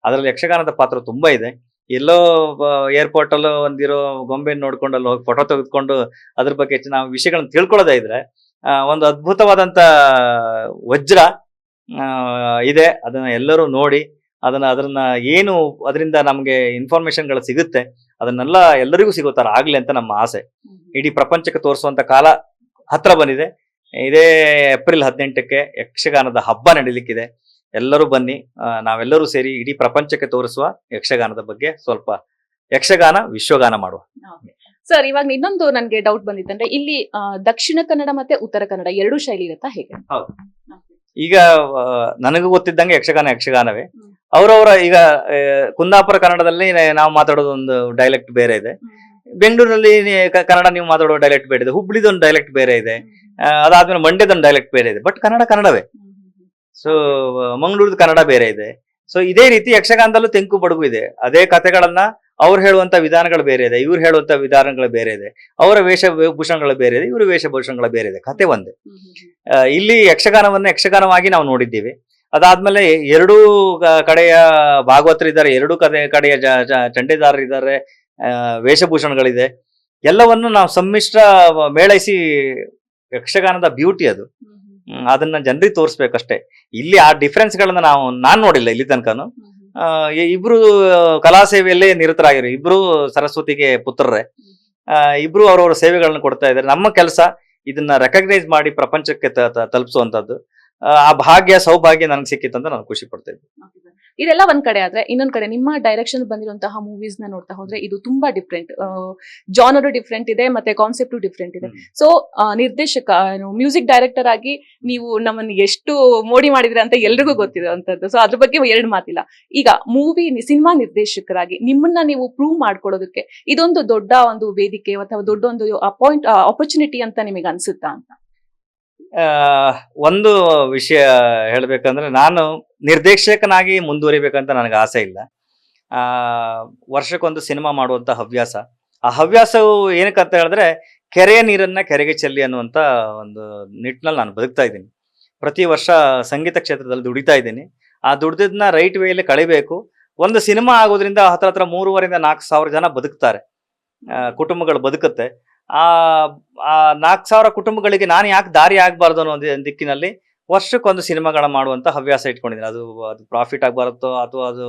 ಅದ್ರಲ್ಲಿ ಯಕ್ಷಗಾನದ ಪಾತ್ರ ತುಂಬಾ ಇದೆ. ಎಲ್ಲೋ ಏರ್ಪೋರ್ಟ್ ಅಲ್ಲೂ ಒಂದಿರೋ ಗೊಂಬೆ ನೋಡ್ಕೊಂಡು ಅಲ್ಲಿ ಹೋಗಿ ಫೋಟೋ ತೆಗೆದುಕೊಂಡು ಅದ್ರ ಬಗ್ಗೆ ನಾವು ವಿಷಯಗಳನ್ನ ತಿಳ್ಕೊಳ್ಳೋದೇ ಇದ್ರೆ ಒಂದು ಅದ್ಭುತವಾದಂತ ವಜ್ರ ಇದೆ. ಅದನ್ನ ಎಲ್ಲರೂ ನೋಡಿ ಅದನ್ನ ಏನು ಅದರಿಂದ ನಮ್ಗೆ ಇನ್ಫಾರ್ಮೇಶನ್ಗಳು ಸಿಗುತ್ತೆ ಅದನ್ನೆಲ್ಲ ಎಲ್ಲರಿಗೂ ಸಿಗೋ ತರ ಆಗ್ಲಿ ಅಂತ ನಮ್ಮ ಆಸೆ. ಇಡೀ ಪ್ರಪಂಚಕ್ಕೆ ತೋರಿಸುವಂತ ಕಾಲ ಹತ್ರ ಬಂದಿದೆ. ಇದೇ ಏಪ್ರಿಲ್ 18ಕ್ಕೆ ಯಕ್ಷಗಾನದ ಹಬ್ಬ ನಡೀಲಿಕ್ಕಿದೆ. ಎಲ್ಲರೂ ಬನ್ನಿ, ನಾವೆಲ್ಲರೂ ಸೇರಿ ಇಡೀ ಪ್ರಪಂಚಕ್ಕೆ ತೋರಿಸುವ ಯಕ್ಷಗಾನದ ಬಗ್ಗೆ ಸ್ವಲ್ಪ ಯಕ್ಷಗಾನ ವಿಶ್ವಗಾನ ಮಾಡುವ. ಸರ್, ಇವಾಗ ಇನ್ನೊಂದು ನನ್ಗೆ ಡೌಟ್ ಬಂದಿತ್ತಂದ್ರೆ, ಇಲ್ಲಿ ದಕ್ಷಿಣ ಕನ್ನಡ ಮತ್ತೆ ಉತ್ತರ ಕನ್ನಡ ಎರಡು ಶೈಲಿ ಇರುತ್ತಾ ಹೇಗೆ? ಹೌದು, ಈಗ ನನಗೂ ಗೊತ್ತಿದ್ದಂಗೆ ಯಕ್ಷಗಾನವೇ. ಅವರವರ ಈಗ ಕುಂದಾಪುರ ಕನ್ನಡದಲ್ಲಿ ನಾವು ಮಾತಾಡೋದು ಒಂದು ಡೈಲೆಕ್ಟ್ ಬೇರೆ ಇದೆ, ಬೆಂಗಳೂರಲ್ಲಿ ಕನ್ನಡ ನೀವು ಮಾತಾಡೋ ಡೈಲೆಕ್ಟ್ ಬೇರೆ ಇದೆ, ಹುಬ್ಳಿದೊಂದು ಡೈಲೆಕ್ಟ್ ಬೇರೆ ಇದೆ, ಅದಾದ್ಮೇಲೆ ಮಂಡ್ಯದೊಂದು ಡೈಲೆಕ್ಟ್ ಬೇರೆ ಇದೆ. ಬಟ್ ಕನ್ನಡವೇ. ಸೊ ಮಂಗಳೂರದ ಕನ್ನಡ ಬೇರೆ ಇದೆ. ಸೊ ಇದೇ ರೀತಿ ಯಕ್ಷಗಾನದಲ್ಲೂ ತೆಂಕು ಬಡಗು ಇದೆ. ಅದೇ ಕಥೆಗಳನ್ನ ಅವ್ರು ಹೇಳುವಂತ ವಿಧಾನಗಳು ಬೇರೆ ಇದೆ, ಇವ್ರು ಹೇಳುವಂತ ವಿಧಾನಗಳು ಬೇರೆ ಇದೆ, ಅವರ ವೇಷಭೂಷಣಗಳು ಬೇರೆ ಇದೆ, ಇವ್ರ ವೇಷಭೂಷಣಗಳು ಬೇರೆ ಇದೆ, ಕತೆ ಒಂದೇ. ಇಲ್ಲಿ ಯಕ್ಷಗಾನವನ್ನ ಯಕ್ಷಗಾನವಾಗಿ ನಾವು ನೋಡಿದ್ದೀವಿ. ಅದಾದ್ಮೇಲೆ ಎರಡೂ ಕಡೆಯ ಭಾಗವತರಿದ್ದಾರೆ, ಎರಡೂ ಕಡೆಯ ಚಂಡೇದಾರರಿದ್ದಾರೆ, ವೇಷಭೂಷಣಗಳಿದೆ, ಎಲ್ಲವನ್ನು ನಾವು ಸಮ್ಮಿಶ್ರ ಮೇಳೈಸಿ ಯಕ್ಷಗಾನದ ಬ್ಯೂಟಿ ಅದು. ಅದನ್ನ ಜನರಿಗೆ ತೋರಿಸ್ಬೇಕಷ್ಟೇ. ಇಲ್ಲಿ ಆ ಡಿಫ್ರೆನ್ಸ್ಗಳನ್ನ ನಾನ್ ನೋಡಿಲ್ಲ ಇಲ್ಲಿ ತನಕನು. ಇಬ್ರು ಕಲಾ ಸೇವೆಯಲ್ಲೇ ನಿರತರಾಗಿರು, ಇಬ್ರು ಸರಸ್ವತಿಗೆ ಪುತ್ರರೇ, ಇಬ್ರು ಅವ್ರವ್ರ ಸೇವೆಗಳನ್ನ ಕೊಡ್ತಾ ಇದ್ದಾರೆ. ನಮ್ಮ ಕೆಲಸ ಇದನ್ನ ರೆಕಗ್ನೈಸ್ ಮಾಡಿ ಪ್ರಪಂಚಕ್ಕೆ ತಲುಪಿಸುವಂತದ್ದು. ಆ ಭಾಗ್ಯ ಸೌಭಾಗ್ಯ ನನಗೆ ಸಿಕ್ಕಿತ್ತಂತ ನಾನು ಖುಷಿ ಪಡ್ತಾ ಇದ್ದೆ. ಇದೆಲ್ಲ ಒಂದ್ ಕಡೆ ಆದ್ರೆ, ಇನ್ನೊಂದ್ ಕಡೆ ನಿಮ್ಮ ಡೈರೆಕ್ಷನ್ ಬಂದಿರುವಂತಹ ಮೂವೀಸ್ ನ ನೋಡ್ತಾ ಹೋದ್ರೆ ಇದು ತುಂಬಾ ಡಿಫ್ರೆಂಟ್, ಜಾನರು ಡಿಫ್ರೆಂಟ್ ಇದೆ, ಮತ್ತೆ ಕಾನ್ಸೆಪ್ಟು ಡಿಫ್ರೆಂಟ್ ಇದೆ. ಸೊ ನಿರ್ದೇಶಕ, ಮ್ಯೂಸಿಕ್ ಡೈರೆಕ್ಟರ್ ಆಗಿ ನೀವು ನಮ್ಮನ್ನು ಎಷ್ಟು ಮೋಡಿ ಮಾಡಿದ್ರೆ ಅಂತ ಎಲ್ರಿಗೂ ಗೊತ್ತಿರುವಂತದ್ದು. ಸೊ ಅದ್ರ ಬಗ್ಗೆ ಎರಡು ಮಾತಿಲ್ಲ. ಈಗ ಸಿನಿಮಾ ನಿರ್ದೇಶಕರಾಗಿ ನಿಮ್ಮನ್ನ ನೀವು ಪ್ರೂವ್ ಮಾಡ್ಕೊಳ್ಳೋದಕ್ಕೆ ಇದೊಂದು ದೊಡ್ಡ ಒಂದು ವೇದಿಕೆ ಅಥವಾ ದೊಡ್ಡ ಒಂದು ಆಪರ್ಚುನಿಟಿ ಅಂತ ನಿಮಗೆ ಅನ್ಸುತ್ತಾ ಅಂತ? ಒಂದು ವಿಷಯ ಹೇಳ್ಬೇಕಂದ್ರೆ, ನಾನು ನಿರ್ದೇಶಕನಾಗಿ ಮುಂದುವರಿಬೇಕಂತ ನನಗೆ ಆಸೆ ಇಲ್ಲ. ವರ್ಷಕ್ಕೊಂದು ಸಿನಿಮಾ ಮಾಡುವಂತ ಹವ್ಯಾಸ. ಆ ಹವ್ಯಾಸವು ಏನಕ್ಕಂತ ಹೇಳಿದ್ರೆ, ಕೆರೆಯ ನೀರನ್ನ ಕೆರೆಗೆ ಚೆಲ್ಲಿ ಅನ್ನುವಂತ ಒಂದು ನಿಟ್ಟಿನಲ್ಲಿ ನಾನು ಬದುಕ್ತಾ ಇದ್ದೀನಿ. ಪ್ರತಿ ವರ್ಷ ಸಂಗೀತ ಕ್ಷೇತ್ರದಲ್ಲಿ ದುಡಿತಾ ಇದ್ದೀನಿ. ಆ ದುಡ್ದನ್ನ ರೈಟ್ ವೇಯಲ್ಲಿ ಕಳಿಬೇಕು. ಒಂದು ಸಿನಿಮಾ ಆಗೋದ್ರಿಂದ ಹತ್ರ 3,500-4,000 ಜನ ಬದುಕ್ತಾರೆ, ಕುಟುಂಬಗಳು ಬದುಕುತ್ತೆ. ಆ 4,000 ಕುಟುಂಬಗಳಿಗೆ ನಾನು ಯಾಕೆ ದಾರಿ ಆಗ್ಬಾರ್ದು ಅನ್ನೋ ಒಂದು ದಿಕ್ಕಿನಲ್ಲಿ ವರ್ಷಕ್ಕೊಂದು ಸಿನಿಮಾಗಳ ಮಾಡುವಂತ ಹವ್ಯಾಸ ಇಟ್ಕೊಂಡಿದ್ದೀನಿ. ಅದು ಪ್ರಾಫಿಟ್ ಆಗಿ ಬರುತ್ತೋ ಅಥವಾ ಅದು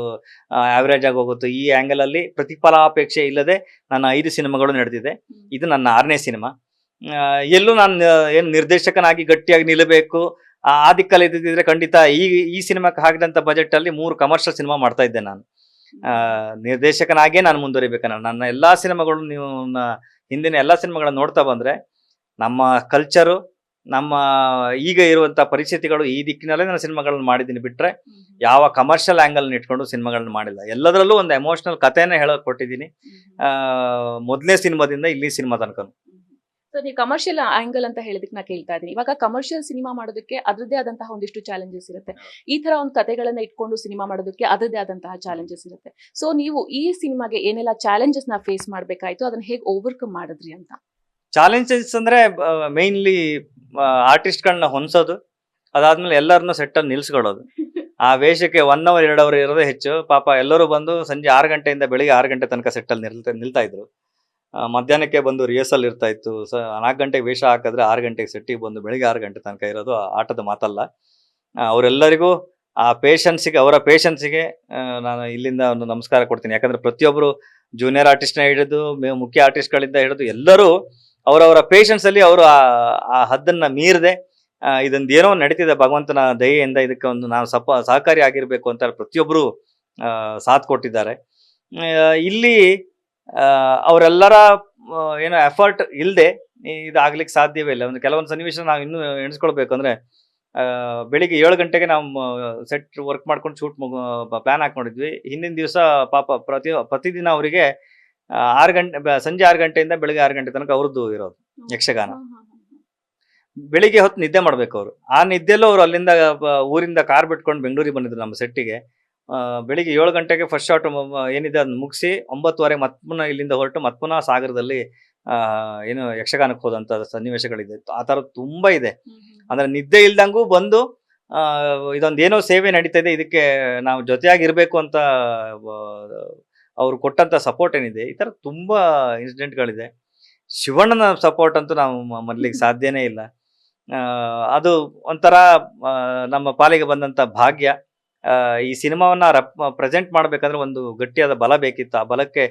ಆವರೇಜ್ ಆಗಿ ಹೋಗುತ್ತೋ, ಈ ಆಂಗಲ್ ಅಲ್ಲಿ ಪ್ರತಿಫಲಾಪೇಕ್ಷೆ ಇಲ್ಲದೆ ನನ್ನ 5 ಸಿನಿಮಾಗಳು ನಡೆದಿದೆ. ಇದು ನನ್ನ 6ನೇ ಸಿನಿಮಾ. ಎಲ್ಲೂ ನಾನು ಏನು ನಿರ್ದೇಶಕನಾಗಿ ಗಟ್ಟಿಯಾಗಿ ನಿಲ್ಲಬೇಕು ಆ ದಿಕ್ಕಲ್ಲಿ ಇದ್ದಿದ್ರೆ ಖಂಡಿತ ಈ ಸಿನಿಮಾಕ್ಕೆ ಹಾಕಿದಂತ ಬಜೆಟ್ ಅಲ್ಲಿ 3 ಕಮರ್ಷಿಯಲ್ ಸಿನಿಮಾ ಮಾಡ್ತಾ ಇದ್ದೆ ನಾನು. ನಿರ್ದೇಶಕನಾಗೇ ನಾನು ಮುಂದುವರಿಬೇಕು. ನನ್ನ ಎಲ್ಲಾ ಸಿನಿಮಾಗಳು, ನೀವು ಹಿಂದಿನ ಎಲ್ಲಾ ಸಿನಿಮಾಗಳನ್ನ ನೋಡ್ತಾ ಬಂದ್ರೆ, ನಮ್ಮ ಕಲ್ಚರು, ನಮ್ಮ ಈಗ ಇರುವಂತ ಪರಿಸ್ಥಿತಿಗಳು ಈ ದಿಕ್ಕಿನಲ್ಲೇ ನಾನು ಸಿನಿಮಾಗಳನ್ನ ಮಾಡಿದ್ದೀನಿ ಬಿಟ್ರೆ ಯಾವ ಕಮರ್ಷಿಯಲ್ ಆಂಗಲ್ ಇಟ್ಕೊಂಡು ಸಿನಿಮಾಗಳನ್ನ ಮಾಡಿಲ್ಲ. ಎಲ್ಲದರಲ್ಲೂ ಒಂದು ಎಮೋಷನಲ್ ಕಥೆನ ಹೇಳಕ್ ಕೊಟ್ಟಿದ್ದೀನಿ, ಮೊದಲನೇ ಸಿನಿಮಾದಿಂದ ಇಲ್ಲಿ ಸಿನಿಮಾ ತನಕ. ಸೊ ನೀವು ಕಮರ್ಷಿಯಲ್ ಆಂಗಲ್ ಅಂತ ಹೇಳಿದಕ್ಕೆ ನಾ ಕೇಳ್ತಾ ಇದ್ದೀನಿ. ಇವಾಗ ಕಮರ್ಷಿಯಲ್ ಸಿನಿಮಾ ಮಾಡೋದಕ್ಕೆ ಅದರದ್ದೇ ಆದಂತಹ ಒಂದಿಷ್ಟು ಚಾಲೆಂಜಸ್ ಇರುತ್ತೆ. ಈ ತರ ಒಂದು ಕಥೆಗಳನ್ನ ಇಟ್ಕೊಂಡು ಸಿನಿಮಾ ಮಾಡೋದಕ್ಕೆ ಅದರದ್ದೇ ಆದಂತಹ ಚಾಲೆಂಜಸ್ ಇರುತ್ತೆ. ಸೊ ನೀವು ಈ ಸಿನಿಮಾಗೆ ಏನೆಲ್ಲ ಚಾಲೆಂಜಸ್ ನ ಫೇಸ್ ಮಾಡ್ಬೇಕಾಯ್ತು, ಅದನ್ನ ಹೇಗೆ ಓವರ್ಕಮ್ ಮಾಡಿದ್ರಿ ಅಂತ? ಚಾಲೆಂಜಸ್ ಅಂದ್ರೆ ಮೇನ್ಲಿ ಆರ್ಟಿಸ್ಟ್ಗಳನ್ನ ಹೊಂದೋದು, ಅದಾದ್ಮೇಲೆ ಎಲ್ಲರನ್ನೂ ಸೆಟ್ಟಲ್ಲಿ ನಿಲ್ಸ್ಕೊಳ್ಳೋದು. ಆ ವೇಷಕ್ಕೆ 1 hour 2 hour ಇರೋದೇ ಹೆಚ್ಚು. ಪಾಪ ಎಲ್ಲರೂ ಬಂದು ಸಂಜೆ 6 ಗಂಟೆಯಿಂದ ಬೆಳಿಗ್ಗೆ 6 ಗಂಟೆ ತನಕ ಸೆಟ್ಟಲ್ಲಿ ನಿಲ್ತಾ ಇದ್ರು. ಮಧ್ಯಾಹ್ನಕ್ಕೆ ಬಂದು ರಿಹರ್ಸಲ್ ಇರ್ತಾ ಇತ್ತು. 4 ಗಂಟೆಗೆ ವೇಷ ಹಾಕಿದ್ರೆ 6 ಗಂಟೆಗೆ ಸೆಟ್ಟಿಗೆ ಬಂದು ಬೆಳಿಗ್ಗೆ 6 ಗಂಟೆ ತನಕ ಇರೋದು ಆಟದ ಮಾತಲ್ಲ. ಅವರೆಲ್ಲರಿಗೂ ಆ ಅವರ ಪೇಷನ್ಸಿಗೆ ನಾನು ಇಲ್ಲಿಂದ ಒಂದು ನಮಸ್ಕಾರ ಕೊಡ್ತೀನಿ. ಯಾಕಂದ್ರೆ ಪ್ರತಿಯೊಬ್ಬರು ಜೂನಿಯರ್ ಆರ್ಟಿಸ್ಟ್ನ ಹಿಡಿದು ಮುಖ್ಯ ಆರ್ಟಿಸ್ಟ್ಗಳಿಂದ ಹಿಡಿದು ಎಲ್ಲರೂ ಅವರವರ ಪೇಷನ್ಸ್ ಅಲ್ಲಿ ಅವರು ಆ ಹದ್ದನ್ನ ಮೀರದೆ ಇದೊಂದು ಏನೋ ನಡೀತಿದೆ ಭಗವಂತನ ದಯೆಯಿಂದ, ಇದಕ್ಕೆ ಒಂದು ನಾವು ಸಹಕಾರಿ ಆಗಿರ್ಬೇಕು ಅಂತ ಪ್ರತಿಯೊಬ್ಬರು ಸಾಥ್ ಕೊಟ್ಟಿದ್ದಾರೆ. ಇಲ್ಲಿ ಅವರೆಲ್ಲರ ಏನೋ ಎಫರ್ಟ್ ಇಲ್ಲದೆ ಇದಾಗ್ಲಿಕ್ಕೆ ಸಾಧ್ಯವೇ ಇಲ್ಲ. ಒಂದು ಕೆಲವೊಂದು ಸನ್ನಿವೇಶ ನಾವು ಇನ್ನೂ ಎಣಿಸ್ಕೊಳ್ಬೇಕಂದ್ರೆ, ಬೆಳಿಗ್ಗೆ 7 ಗಂಟೆಗೆ ನಾವು ಸೆಟ್ ವರ್ಕ್ ಮಾಡ್ಕೊಂಡು ಶೂಟ್ ಪ್ಲಾನ್ ಹಾಕೊಂಡಿದ್ವಿ. ಹಿಂದಿನ ದಿವಸ ಪಾಪ ಪ್ರತಿದಿನ ಅವರಿಗೆ 6 ಗಂಟೆ, ಸಂಜೆ 6 ಗಂಟೆಯಿಂದ ಬೆಳಿಗ್ಗೆ 6 ಗಂಟೆ ತನಕ ಅವ್ರದ್ದು ಇರೋದು ಯಕ್ಷಗಾನ. ಬೆಳಿಗ್ಗೆ ಹೊತ್ತು ನಿದ್ದೆ ಮಾಡ್ಬೇಕು ಅವರು. ಆ ನಿದ್ದೆಲ್ಲೂ ಅವರು ಅಲ್ಲಿಂದ ಊರಿಂದ ಕಾರ್ ಬಿಟ್ಕೊಂಡು ಬೆಂಗಳೂರಿಗೆ ಬಂದಿದ್ರು ನಮ್ಮ ಸೆಟ್ಟಿಗೆ. ಬೆಳಿಗ್ಗೆ 7 ಗಂಟೆಗೆ ಫಸ್ಟ್ ಶಾಟ್ ಏನಿದೆ ಅದನ್ನ ಮುಗಿಸಿ 9:15 ಮತ್ತೆ ಪುನಃ ಇಲ್ಲಿಂದ ಹೊರಟು ಮತ್ತೆ ಪುನಃ ಸಾಗರದಲ್ಲಿ ಏನು ಯಕ್ಷಗಾನಕ್ಕೆ ಹೋದಂತ ಸನ್ನಿವೇಶಗಳಿದೆ. ಆ ಥರದ್ದು ತುಂಬಾ ಇದೆ. ಅಂದ್ರೆ ನಿದ್ದೆ ಇಲ್ದಂಗೂ ಬಂದು ಇದೊಂದೇನೋ ಸೇವೆ ನಡೀತಾ ಇದೆ, ಇದಕ್ಕೆ ನಾವು ಜೊತೆಯಾಗಿರ್ಬೇಕು ಅಂತ ಅವ್ರು ಕೊಟ್ಟಂತ ಸಪೋರ್ಟ್ ಏನಿದೆ, ಈ ತರ ತುಂಬಾ ಇನ್ಸಿಡೆಂಟ್ಗಳಿದೆ. ಶಿವಣ್ಣನ ಸಪೋರ್ಟ್ ಅಂತೂ ನಾವು ಮೊದಲಿಗೆ ಸಾಧ್ಯನೇ ಇಲ್ಲ. ಅದು ಒಂಥರ ನಮ್ಮ ಪಾಲಿಗೆ ಬಂದಂತ ಭಾಗ್ಯ. ಈ ಸಿನಿಮಾವನ್ನ ಪ್ರೆಸೆಂಟ್ ಮಾಡ್ಬೇಕಾದ್ರೆ ಒಂದು ಗಟ್ಟಿಯಾದ ಬಲ ಬೇಕಿತ್ತು. ಆ ಬಲಕ್ಕೆ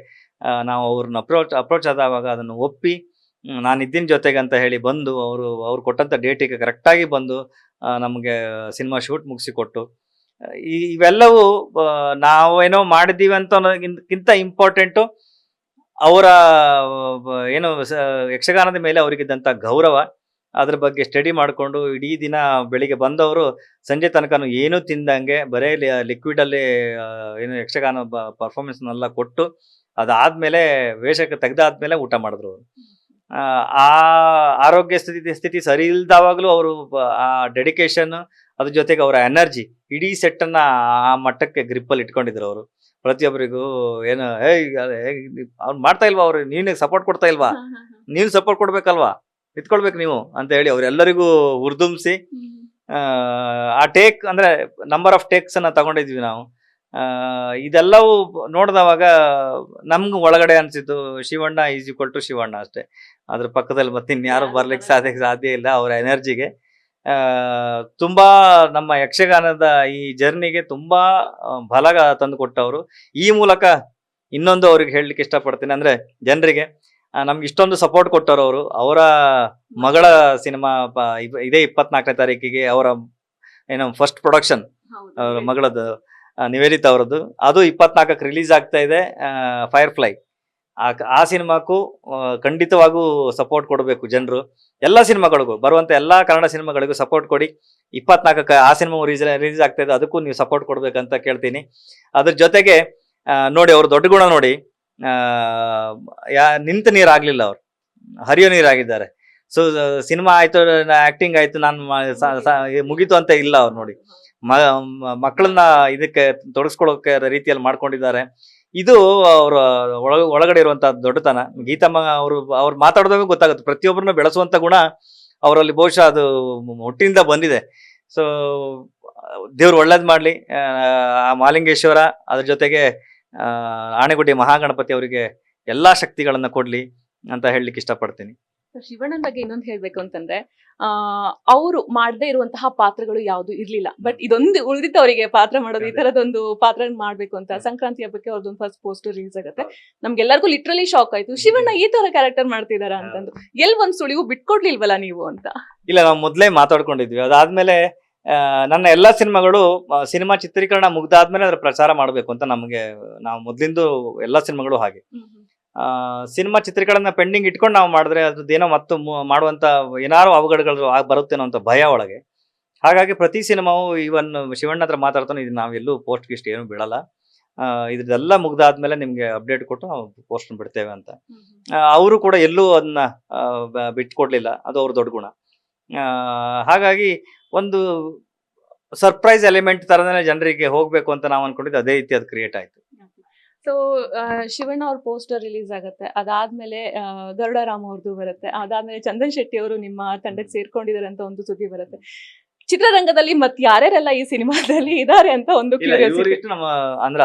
ನಾವು ಅವ್ರನ್ನ ಅಪ್ರೋಚ್ ಆದಾಗ ಅದನ್ನು ಒಪ್ಪಿ ನಾನು ಇದ್ದೀನಿ ಜೊತೆಗೆ ಅಂತ ಹೇಳಿ ಬಂದು ಅವ್ರು ಕೊಟ್ಟಂತ ಡೇಟಿಗೆ ಕರೆಕ್ಟಾಗಿ ಬಂದು ನಮಗೆ ಸಿನಿಮಾ ಶೂಟ್ ಮುಗಿಸಿಕೊಟ್ಟು, ಇವೆಲ್ಲವೂ ನಾವೇನೋ ಮಾಡಿದ್ದೀವಿ ಅಂತ ಅನ್ನೋದಕ್ಕಿಂತ ಇಂಪಾರ್ಟೆಂಟು ಅವರ ಏನು ಯಕ್ಷಗಾನದ ಮೇಲೆ ಅವರಿಗಿದ್ದಂಥ ಗೌರವ, ಅದ್ರ ಬಗ್ಗೆ ಸ್ಟಡಿ ಮಾಡಿಕೊಂಡು ಇಡೀ ದಿನ ಬೆಳಿಗ್ಗೆ ಬಂದವರು ಸಂಜೆ ತನಕ ಏನೂ ತಿಂದಂಗೆ ಬರೇ ಲಿಕ್ವಿಡಲ್ಲಿ ಏನು ಯಕ್ಷಗಾನ ಪರ್ಫಾರ್ಮೆನ್ಸ್ನೆಲ್ಲ ಕೊಟ್ಟು ಅದಾದ್ಮೇಲೆ ವೇಷಕ್ಕೆ ತೆಗೆದಾದ್ಮೇಲೆ ಊಟ ಮಾಡಿದ್ರು ಅವರು. ಆ ಆರೋಗ್ಯ ಸ್ಥಿತಿ ಸರಿ ಇಲ್ದಾವಾಗಲೂ ಅವರು ಆ ಡೆಡಿಕೇಶನ್, ಅದ್ರ ಜೊತೆಗೆ ಅವರ ಎನರ್ಜಿ, ಇಡೀ ಸೆಟ್ಟನ್ನ ಆ ಮಟ್ಟಕ್ಕೆ ಗ್ರಿಪ್ಪಲ್ಲಿ ಇಟ್ಕೊಂಡಿದ್ರು ಅವರು. ಪ್ರತಿಯೊಬ್ಬರಿಗೂ ಏನು ಅವ್ರು ಮಾಡ್ತಾ ಇಲ್ವಾ, ಅವ್ರು ನೀನು ಸಪೋರ್ಟ್ ಕೊಡ್ತಾ ಇಲ್ವಾ, ನೀನು ಸಪೋರ್ಟ್ ಕೊಡ್ಬೇಕಲ್ವಾ, ನಿಂತ್ಕೊಳ್ಬೇಕು ನೀವು ಅಂತ ಹೇಳಿ ಅವರೆಲ್ಲರಿಗೂ ಹುರಿದುಂಬಿಸಿ ಆ ಟೇಕ್ ಅಂದ್ರೆ ನಂಬರ್ ಆಫ್ ಟೇಕ್ಸ್ ಅನ್ನ ತಗೊಂಡಿದ್ವಿ ನಾವು. ಇದೆಲ್ಲವೂ ನೋಡಿದವಾಗ ನಮ್ಗೆ ಒಳಗಡೆ ಅನ್ಸಿತ್ತು Shivanna is equal to Shivanna ಅಷ್ಟೇ. ಅದ್ರ ಪಕ್ಕದಲ್ಲಿ ಮತ್ತೆ ಇನ್ಯಾರು ಬರ್ಲಿಕ್ಕೆ ಸಾಧ್ಯ ಇಲ್ಲ ಅವರ ಎನರ್ಜಿಗೆ. ತುಂಬಾ ನಮ್ಮ ಯಕ್ಷಗಾನದ ಈ ಜರ್ನಿಗೆ ತುಂಬಾ ಬಲ ತಂದು ಕೊಟ್ಟವರು. ಈ ಮೂಲಕ ಇನ್ನೊಂದು ಅವ್ರಿಗೆ ಹೇಳಲಿಕ್ಕೆ ಇಷ್ಟಪಡ್ತೀನಿ, ಅಂದ್ರೆ ಜನರಿಗೆ ನಮ್ಗೆ ಇಷ್ಟೊಂದು ಸಪೋರ್ಟ್ ಕೊಟ್ಟವರು ಅವರು. ಅವರ ಮಗಳ ಸಿನಿಮಾ ಇದೇ 24ನೇ ತಾರೀಕಿಗೆ ಅವರ ಏನೋ ಫಸ್ಟ್ ಪ್ರೊಡಕ್ಷನ್ ಅವರ ಮಗಳದ್ದು ನಿವೇದಿತಾ ಅವರದ್ದು, ಅದು 24ಕ್ಕೆ ರಿಲೀಸ್ ಆಗ್ತಾ ಇದೆ. ಫೈರ್ ಫ್ಲೈ ಆ ಸಿನಿಮಾಕ್ಕೂ ಖಂಡಿತವಾಗೂ ಸಪೋರ್ಟ್ ಕೊಡಬೇಕು ಜನರು. ಎಲ್ಲ ಸಿನಿಮಾಗಳಿಗೂ, ಬರುವಂತ ಎಲ್ಲಾ ಕನ್ನಡ ಸಿನಿಮಾಗಳಿಗೂ ಸಪೋರ್ಟ್ ಕೊಡಿ. 24ಕ್ಕೆ ಆ ಸಿನಿಮಾ ರಿಲೀಸ್ ಆಗ್ತಾ ಇದೆ, ಅದಕ್ಕೂ ನೀವು ಸಪೋರ್ಟ್ ಕೊಡ್ಬೇಕಂತ ಕೇಳ್ತೀನಿ. ಅದ್ರ ಜೊತೆಗೆ ನೋಡಿ, ಅವ್ರ ದೊಡ್ಡ ಗುಣ ನೋಡಿ, ನಿಂತ ನೀರಾಗ್ಲಿಲ್ಲ, ಅವ್ರು ಹರಿಯೋ ನೀರಾಗಿದ್ದಾರೆ. ಸೊ ಸಿನಿಮಾ ಆಯ್ತು, ಆಕ್ಟಿಂಗ್ ಆಯ್ತು, ನಾನು ಮುಗೀತು ಅಂತ ಇಲ್ಲ. ಅವ್ರು ನೋಡಿ ಮಕ್ಕಳನ್ನ ಇದಕ್ಕೆ ತೊಡಗಿಸ್ಕೊಳ್ಳೋಕೆ ರೀತಿಯಲ್ಲಿ ಮಾಡ್ಕೊಂಡಿದ್ದಾರೆ. ಇದು ಅವ್ರ ಒಳಗಡೆ ಇರುವಂತಹ ದೊಡ್ಡತನ. ಗೀತಮ್ಮ ಅವ್ರು ಮಾತಾಡಿದಾಗ ಗೊತ್ತಾಗುತ್ತೆ, ಪ್ರತಿಯೊಬ್ಬರನ್ನ ಬೆಳೆಸುವಂತ ಗುಣ ಅವರಲ್ಲಿ ಬಹುಶಃ ಅದು ಹುಟ್ಟಿನಿಂದ ಬಂದಿದೆ. ಸೊ ದೇವ್ರು ಒಳ್ಳೇದ್ ಮಾಡ್ಲಿ. ಆ ಮಾಲಿಂಗೇಶ್ವರ ಅದ್ರ ಜೊತೆಗೆ ಆಣೆಗುಡ್ಡಿ ಮಹಾಗಣಪತಿ ಅವರಿಗೆ ಎಲ್ಲಾ ಶಕ್ತಿಗಳನ್ನ ಕೊಡ್ಲಿ ಅಂತ ಹೇಳಲಿಕ್ಕೆ ಇಷ್ಟಪಡ್ತೀನಿ. ಶಿವಣ್ಣನ ಬಗ್ಗೆ ಇನ್ನೊಂದು ಹೇಳ್ಬೇಕು ಅಂತಂದ್ರೆ, ಅವರು ಮಾಡದೇ ಇರುವಂತಹ ಪಾತ್ರಗಳು ಯಾವ್ದು ಇರ್ಲಿಲ್ಲ. ಬಟ್ ಇದೊಂದು ಉಳಿದಿತ್ತು ಅವರಿಗೆ ಪಾತ್ರ ಮಾಡೋದು, ಈ ತರದೊಂದು ಪಾತ್ರ ಮಾಡ್ಬೇಕು ಅಂತ. ಸಂಕ್ರಾಂತಿ ಹಬ್ಬಕ್ಕೆ ಅವ್ರದ್ದೊಂದು ಫಸ್ಟ್ ಪೋಸ್ಟರ್ ರಿಲೀಸ್ ಆಗುತ್ತೆ. ನಮ್ಗೆಲ್ಲರಿಗೂ ಲಿಟ್ರಲಿ ಶಾಕ್ ಆಯ್ತು, ಶಿವಣ್ಣ ಈ ತರ ಕ್ಯಾರೆಕ್ಟರ್ ಮಾಡ್ತಿದಾರ ಅಂತಂದು. ಒಂದ್ ಸುಳಿವು ಬಿಟ್ಕೊಡ್ಲಿಲ್ವಲ್ಲ ನೀವು ಅಂತ. ಇಲ್ಲ, ನಾವು ಮೊದ್ಲೇ ಮಾತಾಡ್ಕೊಂಡಿದ್ವಿ. ಅದಾದ್ಮೇಲೆ ನನ್ನ ಎಲ್ಲಾ ಸಿನಿಮಾ ಚಿತ್ರೀಕರಣ ಮುಗ್ದಾದ್ಮೇಲೆ ಅದ್ರ ಪ್ರಚಾರ ಮಾಡ್ಬೇಕು ಅಂತ ನಾವು ಮೊದ್ಲಿಂದು ಎಲ್ಲಾ ಸಿನಿಮಾಗಳು ಹಾಗೆ. ಸಿನಿಮಾ ಚಿತ್ರೀಕರಣ ಪೆಂಡಿಂಗ್ ಇಟ್ಕೊಂಡು ನಾವು ಮಾಡಿದ್ರೆ ಅದೇನೋ ಮತ್ತು ಮಾಡುವಂತ ಏನಾರು ಅವಘಡಗಳು ಬರುತ್ತೇನೋ ಅಂತ ಭಯ ಒಳಗೆ. ಹಾಗಾಗಿ ಪ್ರತಿ ಸಿನಿಮಾವು ಇವನ್ ಶಿವಣ್ಣ ಹತ್ರ ಮಾತಾಡ್ತಾನೆ, ಇದು ನಾವೆಲ್ಲೂ ಪೋಸ್ಟ್ ಗಿಸ್ಟ್ ಏನು ಬಿಡಲ್ಲ, ಇದ್ರದೆಲ್ಲ ಮುಗ್ದಾದ್ಮೇಲೆ ನಿಮ್ಗೆ ಅಪ್ಡೇಟ್ ಕೊಟ್ಟು ನಾವು ಪೋಸ್ಟ್ ಬಿಡ್ತೇವೆ ಅಂತ. ಅವರು ಕೂಡ ಎಲ್ಲೂ ಅದನ್ನ ಬಿಟ್ಕೊಡ್ಲಿಲ್ಲ, ಅದು ಅವ್ರ ದೊಡ್ಡ ಗುಣ. ಹಾಗಾಗಿ ಒಂದು ಸರ್ಪ್ರೈಸ್ ಎಲಿಮೆಂಟ್ ತರನೇ ಜನರಿಗೆ ಹೋಗ್ಬೇಕು ಅಂತ ನಾವು ಅನ್ಕೊಂಡಿದ್ದು, ಅದೇ ರೀತಿ ಅದು ಕ್ರಿಯೇಟ್ ಆಯ್ತು. ಸೊ ಶಿವಣ್ಣ ಅವ್ರ ಪೋಸ್ಟರ್ ರಿಲೀಸ್ ಆಗುತ್ತೆ. ಅದಾದ್ಮೇಲೆ ಗರುಡ ರಾಮ್ ಅವ್ರದ್ದು ಬರುತ್ತೆ. ಅದಾದ್ಮೇಲೆ ಚಂದನ್ ಶೆಟ್ಟಿ ಅವರು ನಿಮ್ಮ ತಂಡಕ್ಕೆ ಸೇರ್ಕೊಂಡಿದ್ದಾರೆ ಅಂತ ಒಂದು ಸುದ್ದಿ ಬರುತ್ತೆ. ಚಿತ್ರರಂಗದಲ್ಲಿ ಮತ್ ಯಾರ್ಯಾರೆಲ್ಲ ಈ ಸಿನಿಮಾದಲ್ಲಿ ಇದಾರೆ ಅಂತ ಒಂದು ಕ್ಯೂರಿಯಾಸಿಟಿ. ನಮ್ಮ ಅಂದ್ರ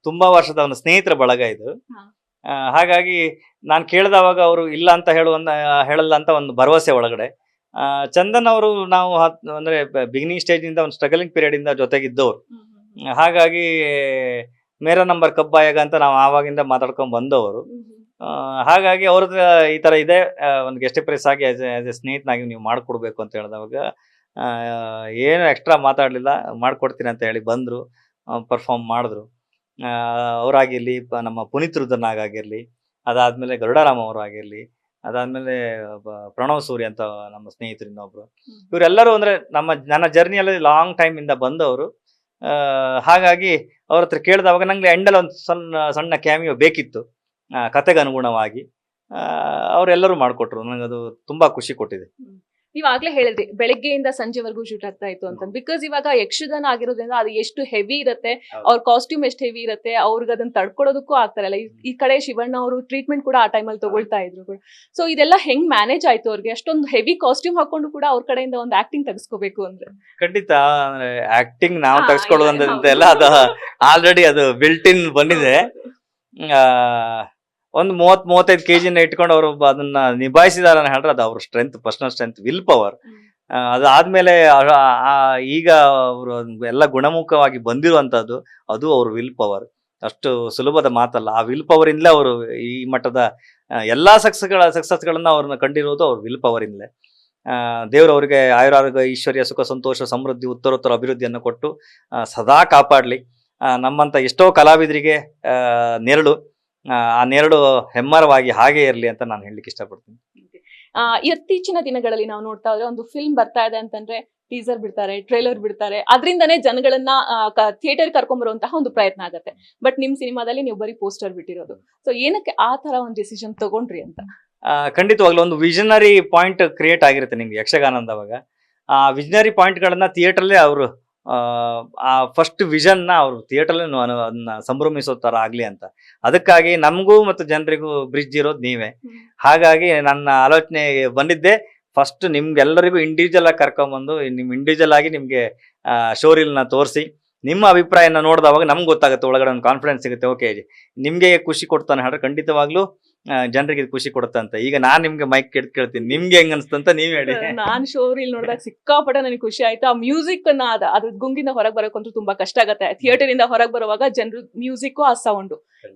ತುಂಬಾ ವರ್ಷದ ಒಂದು ಸ್ನೇಹಿತರ ಬಳಗ ಇದು. ಹಾಗಾಗಿ ನಾನು ಕೇಳಿದವಾಗ ಅವರು ಇಲ್ಲ ಅಂತ ಹೇಳಲ್ಲ ಅಂತ ಒಂದು ಭರವಸೆ ಒಳಗಡೆ. ಚಂದನ್ ಅವರು ನಾವು ಅಂದ್ರೆ ಬಿಗಿನಿಂಗ್ ಸ್ಟೇಜ್ ಇಂದ ಒಂದು ಸ್ಟ್ರಗಲಿಂಗ್ ಪೀರಿಯಡ್ ಇಂದ ಜೊತೆಗಿದ್ದವ್ರು. ಹಾಗಾಗಿ ಮೇರಾ ನಂಬರ್ ಕಬ್ಬಾಯಾಗ ಅಂತ ನಾವು ಆವಾಗಿಂದ ಮಾತಾಡ್ಕೊಂಡ್ ಬಂದವರು. ಹಾಗಾಗಿ ಅವ್ರದ್ದು ಈ ತರ ಇದೆ, ಒಂದು ಗೆಸ್ಟ್ ಪ್ರೆಸ್ ಆಗಿ ಆಸ್ ಎ ಸ್ನೇಹಿತನಾಗಿ ನೀವು ಮಾಡ್ಕೊಡ್ಬೇಕು ಅಂತ ಹೇಳಿದವಾಗ ಏನು ಎಕ್ಸ್ಟ್ರಾ ಮಾತಾಡ್ಲಿಲ್ಲ, ಮಾಡ್ಕೊಡ್ತೀನಿ ಅಂತ ಹೇಳಿ ಬಂದ್ರು, ಪರ್ಫಾರ್ಮ್ ಮಾಡಿದ್ರು. ಅವರಾಗಿರ್ಲಿ, ನಮ್ಮ ಪುನೀತ್ ರುದ್ರನಾಗ್ ಆಗಿರ್ಲಿ, ಅದಾದ್ಮೇಲೆ ಗರುಡರಾಮ್ ಅವರು ಆಗಿರ್ಲಿ, ಅದಾದ್ಮೇಲೆ ಪ್ರಣವ್ ಸೂರ್ಯ ಅಂತ ನಮ್ಮ ಸ್ನೇಹಿತರು ಇನ್ನೊಬ್ರು, ಇವರೆಲ್ಲರೂ ಅಂದ್ರೆ ನನ್ನ ಜರ್ನಿಯಲ್ಲಿ ಲಾಂಗ್ ಟೈಮ್ ಇಂದ ಬಂದವರು. ಹಾಗಾಗಿ ಅವ್ರ ಹತ್ರ ಕೇಳಿದವಾಗ ನಂಗೆ ಎಂಡಲ್ಲಿ ಒಂದು ಸಣ್ಣ ಕ್ಯಾಮಿಯೋ ಬೇಕಿತ್ತು ಕತೆಗೆ ಅನುಗುಣವಾಗಿ. ಅವರೆಲ್ಲರೂ ಮಾಡ್ಕೊಟ್ರು, ನನಗದು ತುಂಬಾ ಖುಷಿ ಕೊಟ್ಟಿದೆ. ನೀವ್ ಆಗ್ಲೇ ಹೇಳಿದ್ರಿ ಬೆಳಗ್ಗೆಯಿಂದ ಸಂಜೆವರೆಗೂ ಶೂಟ್ ಆಗ್ತಾ ಇತ್ತು ಅಂತ. ಬಿಕಾಸ್ ಇವಾಗ ಯಕ್ಷಗಾನ ಆಗಿರೋದ್ರಿಂದ ಅದು ಎಷ್ಟು ಹೆವಿ ಇರುತ್ತೆ, ಅವ್ರ ಕಾಸ್ಟ್ಯೂಮ್ ಎಷ್ಟು ಹೆವಿ ಇರುತ್ತೆ, ಅವ್ರಿಗೆ ಅದನ್ನ ತಡ್ಕೊಳೋದಕ್ಕೂ ಆಗ್ತಾರಲ್ಲ. ಈ ಕಡೆ ಶಿವಣ್ಣ ಅವರು ಟ್ರೀಟ್ಮೆಂಟ್ ಕೂಡ ಆ ಟೈಮಲ್ಲಿ ತಗೊಳ್ತಾ ಇದ್ರು ಕೂಡ. ಸೊ ಇದೆಲ್ಲ ಹೆಂಗ್ ಮ್ಯಾನೇಜ್ ಆಯ್ತು ಅವ್ರಿಗೆ? ಅಷ್ಟೊಂದು ಹೆವಿ ಕಾಸ್ಟ್ಯೂಮ್ ಹಾಕೊಂಡು ಕೂಡ ಅವ್ರ ಕಡೆಯಿಂದ ಒಂದು ಆಕ್ಟಿಂಗ್ ತೆಗೆಸ್ಕೋಬೇಕು ಅಂದ್ರೆ. ಖಂಡಿತ ಆಕ್ಟಿಂಗ್ ನಾವು ತೆಗೆಸ್ಕೊಳ್ಳೋದಂತೆಲ್ಲ ಅದು ಆಲ್ರೆಡಿ ಅದು ಬಿಲ್ಟ್ ಇನ್ ಬಂದಿದೆ. ಒಂದು 30-35 kg ಇಟ್ಕೊಂಡು ಅವರು ಅದನ್ನ ನಿಭಾಯಿಸಿದಾರ ಹೇಳಿದ್ರೆ ಅದು ಅವ್ರ strength, personal strength, will power. ಅದಾದ್ಮೇಲೆ ಈಗ ಅವರು ಎಲ್ಲ ಗುಣಮುಖವಾಗಿ ಬಂದಿರುವಂತದ್ದು ಅದು ಅವ್ರ ವಿಲ್ ಪವರ್. ಅಷ್ಟು ಸುಲಭದ ಮಾತಲ್ಲ. ಆ ವಿಲ್ ಪವರ್ ಇಂದಲೇ ಅವರು ಈ ಮಟ್ಟದ ಎಲ್ಲಾ ಸಕ್ಸಸ್ಗಳನ್ನ ಅವ್ರನ್ನ ಕಂಡಿರೋದು ಅವ್ರ ವಿಲ್ ಪವರ್ ಇಂದಲೇ. ದೇವ್ರು ಅವ್ರಿಗೆ ಆಯುರಾರೋಗ್ಯ, ಐಶ್ವರ್ಯ, ಸುಖ, ಸಂತೋಷ, ಸಮೃದ್ಧಿ, ಉತ್ತರೋತ್ತರ ಅಭಿವೃದ್ಧಿಯನ್ನು ಕೊಟ್ಟು ಸದಾ ಕಾಪಾಡ್ಲಿ. ನಮ್ಮಂತ ಎಷ್ಟೋ ಕಲಾವಿದರಿಗೆ ನೆರಳು, ಆ ನೆರಳು ಹೆಮ್ಮರವಾಗಿ ಹಾಗೆ ಇರಲಿ ಅಂತ ನಾನು ಹೇಳಲಿಕ್ಕೆ ಇಷ್ಟಪಡ್ತೀನಿ. ಇತ್ತೀಚಿನ ದಿನಗಳಲ್ಲಿ ನಾವು ನೋಡ್ತಾ ಇದ್ರೆ ಒಂದು ಫಿಲ್ಮ್ ಬರ್ತಾ ಇದೆ ಅಂತಂದ್ರೆ ಟೀಸರ್ ಬಿಡ್ತಾರೆ, ಟ್ರೈಲರ್ ಬಿಡ್ತಾರೆ, ಅದರಿಂದನೇ ಜನಗಳನ್ನ ಥಿಯೇಟರ್ ಕರ್ಕೊಂಡ್ ಬರುವಂತಹ ಒಂದು ಪ್ರಯತ್ನ ಆಗತ್ತೆ. ಬಟ್ ನಿಮ್ ಸಿನಿಮಾದಲ್ಲಿ ನೀವು ಬರೀ ಪೋಸ್ಟರ್ ಬಿಟ್ಟಿರೋದು. ಸೊ ಏನಕ್ಕೆ ಆ ತರ ಒಂದು ಡಿಸಿಷನ್ ತಗೊಂಡ್ರಿ ಅಂತ? ಖಂಡಿತವಾಗ್ಲೂ ಒಂದು ವಿಷನರಿ ಪಾಯಿಂಟ್ ಕ್ರಿಯೇಟ್ ಆಗಿರುತ್ತೆ ನಿಮ್ಗೆ ಯಕ್ಷಗಾನದವಾಗ. ಆ ವಿಷನರಿ ಪಾಯಿಂಟ್ ಗಳನ್ನ ಥಿಯೇಟರ್ಲೇ ಅವರು ಆ ಫಸ್ಟ್ ವಿಷನ್ ನ ಅವ್ರು ಥಿಯೇಟರ್ ಅದನ್ನ ಸಂಭ್ರಮಿಸೋ ತರ ಆಗ್ಲಿ ಅಂತ. ಅದಕ್ಕಾಗಿ ನಮಗೂ ಮತ್ತು ಜನರಿಗೂ ಬ್ರಿಡ್ಜ್ ಇರೋದು ನೀವೇ. ಹಾಗಾಗಿ ನನ್ನ ಆಲೋಚನೆ ಬಂದಿದ್ದೆ, ಫಸ್ಟ್ ನಿಮ್ಗೆಲ್ಲರಿಗೂ ಇಂಡಿವಿಜುವಲ್ ಆಗಿ ಕರ್ಕೊಂಡ್ಬಂದು ನಿಮ್ ಇಂಡಿವಿಜುವಲ್ ಆಗಿ ನಿಮ್ಗೆ ಶೋರೀಲ್ ನ ತೋರಿಸಿ ನಿಮ್ಮ ಅಭಿಪ್ರಾಯನ ನೋಡಿದವಾಗ ನಮ್ಗೆ ಗೊತ್ತಾಗುತ್ತೆ, ಒಳಗಡೆ ಒಂದು ಕಾನ್ಫಿಡೆನ್ಸ್ ಸಿಗುತ್ತೆ. ಓಕೆ, ನಿಮ್ಗೆ ಖುಷಿ ಕೊಡ್ತಾನೆ ಹಾಡ್ರೆ ಖಂಡಿತವಾಗ್ಲೂ ಜನರಿಗೆ ಇದು ಖುಷಿ ಕೊಡುತ್ತಂತ. ಈಗ ನಾನ್ ನಿಮ್ಗೆ ಮೈಕ್ ಕೇಳ್ತೀನಿ, ನಿಮ್ಗೆ ಹೆಂಗ್ ಅನ್ಸ್ತಂತ ನೀವ್ ಹೇಳಿ. ನಾನ್ ಶೋ ರೀಲ್ ನೋಡಿದಾಗ ಸಿಕ್ಕಾಪಟ್ಟೆ ನನಗೆ ಖುಷಿ ಆಯ್ತು. ಆ ಮ್ಯೂಸಿಕ್ ಅನ್ನ ಅದ್ರ ಗುಂಗಿಂದ ಹೊರಗೆ ಬರೋಕಂತೂ ತುಂಬಾ ಕಷ್ಟ ಆಗತ್ತೆ. ಥಿಯೇಟರ್ ಇಂದ ಹೊರಗೆ ಬರುವಾಗ ಜನರು ಮ್ಯೂಸಿಕ್ ಆ ಸೌಂಡ್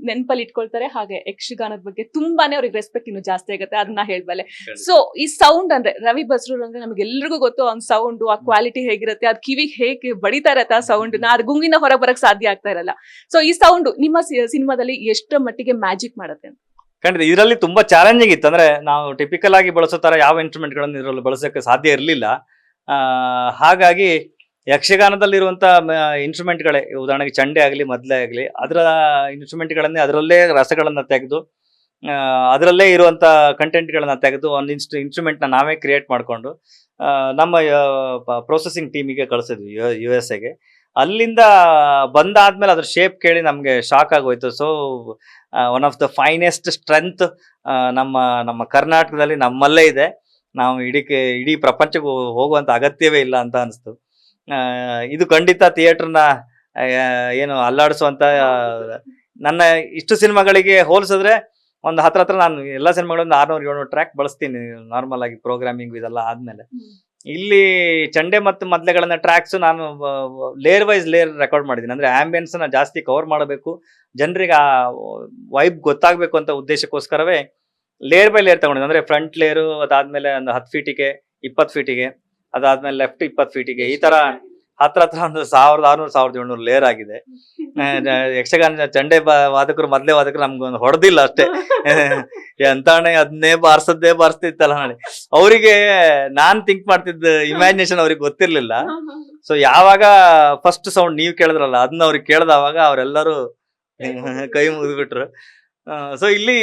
ನೆನಪಲ್ಲಿ ಇಟ್ಕೊಳ್ತಾರೆ. ಹಾಗೆ ಯಕ್ಷಗಾನದ ಬಗ್ಗೆ ತುಂಬಾನೇ ಅವ್ರಿಗೆ ರೆಸ್ಪೆಕ್ಟ್ ಇನ್ನು ಜಾಸ್ತಿ ಆಗುತ್ತೆ, ಅದನ್ನ ಹೇಳ್ಬಲ್ಲೆ. ಸೊ ಈ ಸೌಂಡ್ ಅಂದ್ರೆ ರವಿ ಬಸ್ರೂರ್ ಅಂದ್ರೆ ನಮ್ಗೆ ಎಲ್ರಿಗೂ ಗೊತ್ತು, ಅವ್ನ ಸೌಂಡ್ ಆ ಕ್ವಾಲಿಟಿ ಹೇಗಿರುತ್ತೆ, ಅದ್ ಕಿವಿಗೆ ಹೇಗೆ ಬಡಿತಾ ಇರತ್ತೆ ಆ ಸೌಂಡ್ ನ, ಅದ್ ಗುಂಗಿಂದ ಹೊರಗೆ ಬರಕ್ ಸಾಧ್ಯ ಆಗ್ತಾ ಇರಲ್ಲ. ಸೊ ಈ ಸೌಂಡ್ ನಿಮ್ಮ ಸಿನಿಮಾದಲ್ಲಿ ಎಷ್ಟರ ಮಟ್ಟಿಗೆ ಮ್ಯಾಜಿಕ್ ಮಾಡುತ್ತೆ ಅಂತ? ಖಂಡಿತ ಇದರಲ್ಲಿ ತುಂಬಾ ಚಾಲೆಂಜಿಂಗ್ ಇತ್ತು. ಅಂದ್ರೆ ನಾವು ಟಿಪಿಕಲ್ ಆಗಿ ಬಳಸೋ ತರ ಯಾವ ಇನ್ಸ್ಟ್ರೂಮೆಂಟ್ ಗಳನ್ನು ಇದರಲ್ಲಿ ಬಳಸೋಕೆ ಸಾಧ್ಯ ಇರಲಿಲ್ಲ. ಹಾಗಾಗಿ ಯಕ್ಷಗಾನದಲ್ಲಿರುವಂತ ಇನ್ಸ್ಟ್ರೂಮೆಂಟ್ ಗಳೇ, ಉದಾಹರಣೆಗೆ ಚಂಡೆ ಆಗಲಿ ಮದ್ಲೆ ಆಗಲಿ, ಅದರ ಇನ್ಸ್ಟ್ರೂಮೆಂಟ್ ಗಳನ್ನೇ ಅದರಲ್ಲೇ ರಸಗಳನ್ನ ತೆಗೆದು ಅದರಲ್ಲೇ ಇರುವಂತ ಕಂಟೆಂಟ್ ಗಳನ್ನ ತೆಗೆದು ಒಂದು ಇನ್ಸ್ಟ್ರೂಮೆಂಟ್ ನ ನಾವೇ ಕ್ರಿಯೇಟ್ ಮಾಡ್ಕೊಂಡು ನಮ್ಮ ಪ್ರೊಸೆಸಿಂಗ್ ಟೀಮಿಗೆ ಕಳಿಸಿದ್ವಿ USA ಗೆ. ಅಲ್ಲಿಂದ ಬಂದಾದ್ಮೇಲೆ ಅದ್ರ ಶೇಪ್ ಕೇಳಿ ನಮ್ಗೆ ಶಾಕ್ ಆಗೋಯ್ತು. So one of the finest strength ನಮ್ಮ ಕರ್ನಾಟಕದಲ್ಲಿ ನಮ್ಮಲ್ಲೇ ಇದೆ. ನಾವು ಇಡೀ ಪ್ರಪಂಚಕ್ಕೆ ಹೋಗುವಂತ ಅಗತ್ಯವೇ ಇಲ್ಲ ಅಂತ ಅನಿಸ್ತು. ಇದು ಖಂಡಿತ ಥಿಯೇಟರ್ನ ಏನು ಅಲ್ಲಾಡಿಸುವಂತ, ನನ್ನ ಇಷ್ಟು ಸಿನಿಮಾಗಳಿಗೆ ಹೋಲಿಸಿದ್ರೆ ಒಂದು ಹತ್ರ ನಾನು ಎಲ್ಲಾ ಸಿನಿಮಾಗಳನ್ನ 600-700 ಟ್ರ್ಯಾಕ್ ಬಳಸ್ತೀನಿ ನಾರ್ಮಲ್ ಆಗಿ ಪ್ರೋಗ್ರಾಮಿಂಗ್ ಇದೆಲ್ಲ ಆದ್ಮೇಲೆ. ಇಲ್ಲಿ ಚಂಡೆ ಮತ್ತು ಮದ್ಲೆಗಳನ್ನ ಟ್ರ್ಯಾಕ್ಸ್ ನಾನು ಲೇಯರ್ ವೈಸ್ ಲೇಯರ್ ರೆಕಾರ್ಡ್ ಮಾಡಿದ್ದೀನಿ. ಅಂದ್ರೆ ಆಂಬಿಯನ್ಸ್ ನ ಜಾಸ್ತಿ ಕವರ್ ಮಾಡಬೇಕು, ಜನರಿಗೆ ಆ ವೈಬ್ ಗೊತ್ತಾಗ್ಬೇಕು ಅಂತ ಉದ್ದೇಶಕ್ಕೋಸ್ಕರವೇ ಲೇಯರ್ ಬೈ ಲೇಯರ್ ತಗೊಂಡಿದ್ದೆ. ಅಂದ್ರೆ ಫ್ರಂಟ್ ಲೇಯರು, ಅದಾದ್ಮೇಲೆ ಒಂದು 10 ಫೀಟಿಗೆ 20 ಫೀಟಿಗೆ, ಅದಾದ್ಮೇಲೆ ಲೆಫ್ಟ್ 20 ಫೀಟಿಗೆ, ಈ ತರ ಹತ್ರ ಒಂದು 1600-1700 ಲೇಯರ್ ಆಗಿದೆ. ಯಕ್ಷಗಾನ ಚಂಡೆ ವಾದಕರು ಮದ್ಲೆ ವಾದಕರು ನಮ್ಗೊಂದು ಹೊಡೆದಿಲ್ಲ ಅಷ್ಟೇ. ಎಂತಾಣೆ ಅದನ್ನೇ ಬಾರಿಸ್ತಿತ್ತಲ್ಲ ನಾಳೆ ಅವರಿಗೆ. ನಾನ್ ಥಿಂಕ್ ಮಾಡ್ತಿದ್ದ ಇಮ್ಯಾಜಿನೇಷನ್ ಅವ್ರಿಗೆ ಗೊತ್ತಿರ್ಲಿಲ್ಲ. ಸೊ ಯಾವಾಗ ಫಸ್ಟ್ ಸೌಂಡ್ ನೀವು ಕೇಳಿದ್ರಲ್ಲ, ಅದನ್ನ ಅವ್ರಿಗೆ ಕೇಳ್ದವಾಗ ಅವರೆಲ್ಲರೂ ಕೈ ಮುಗಿದ್ಬಿಟ್ರು. ಸೊ ಇಲ್ಲಿ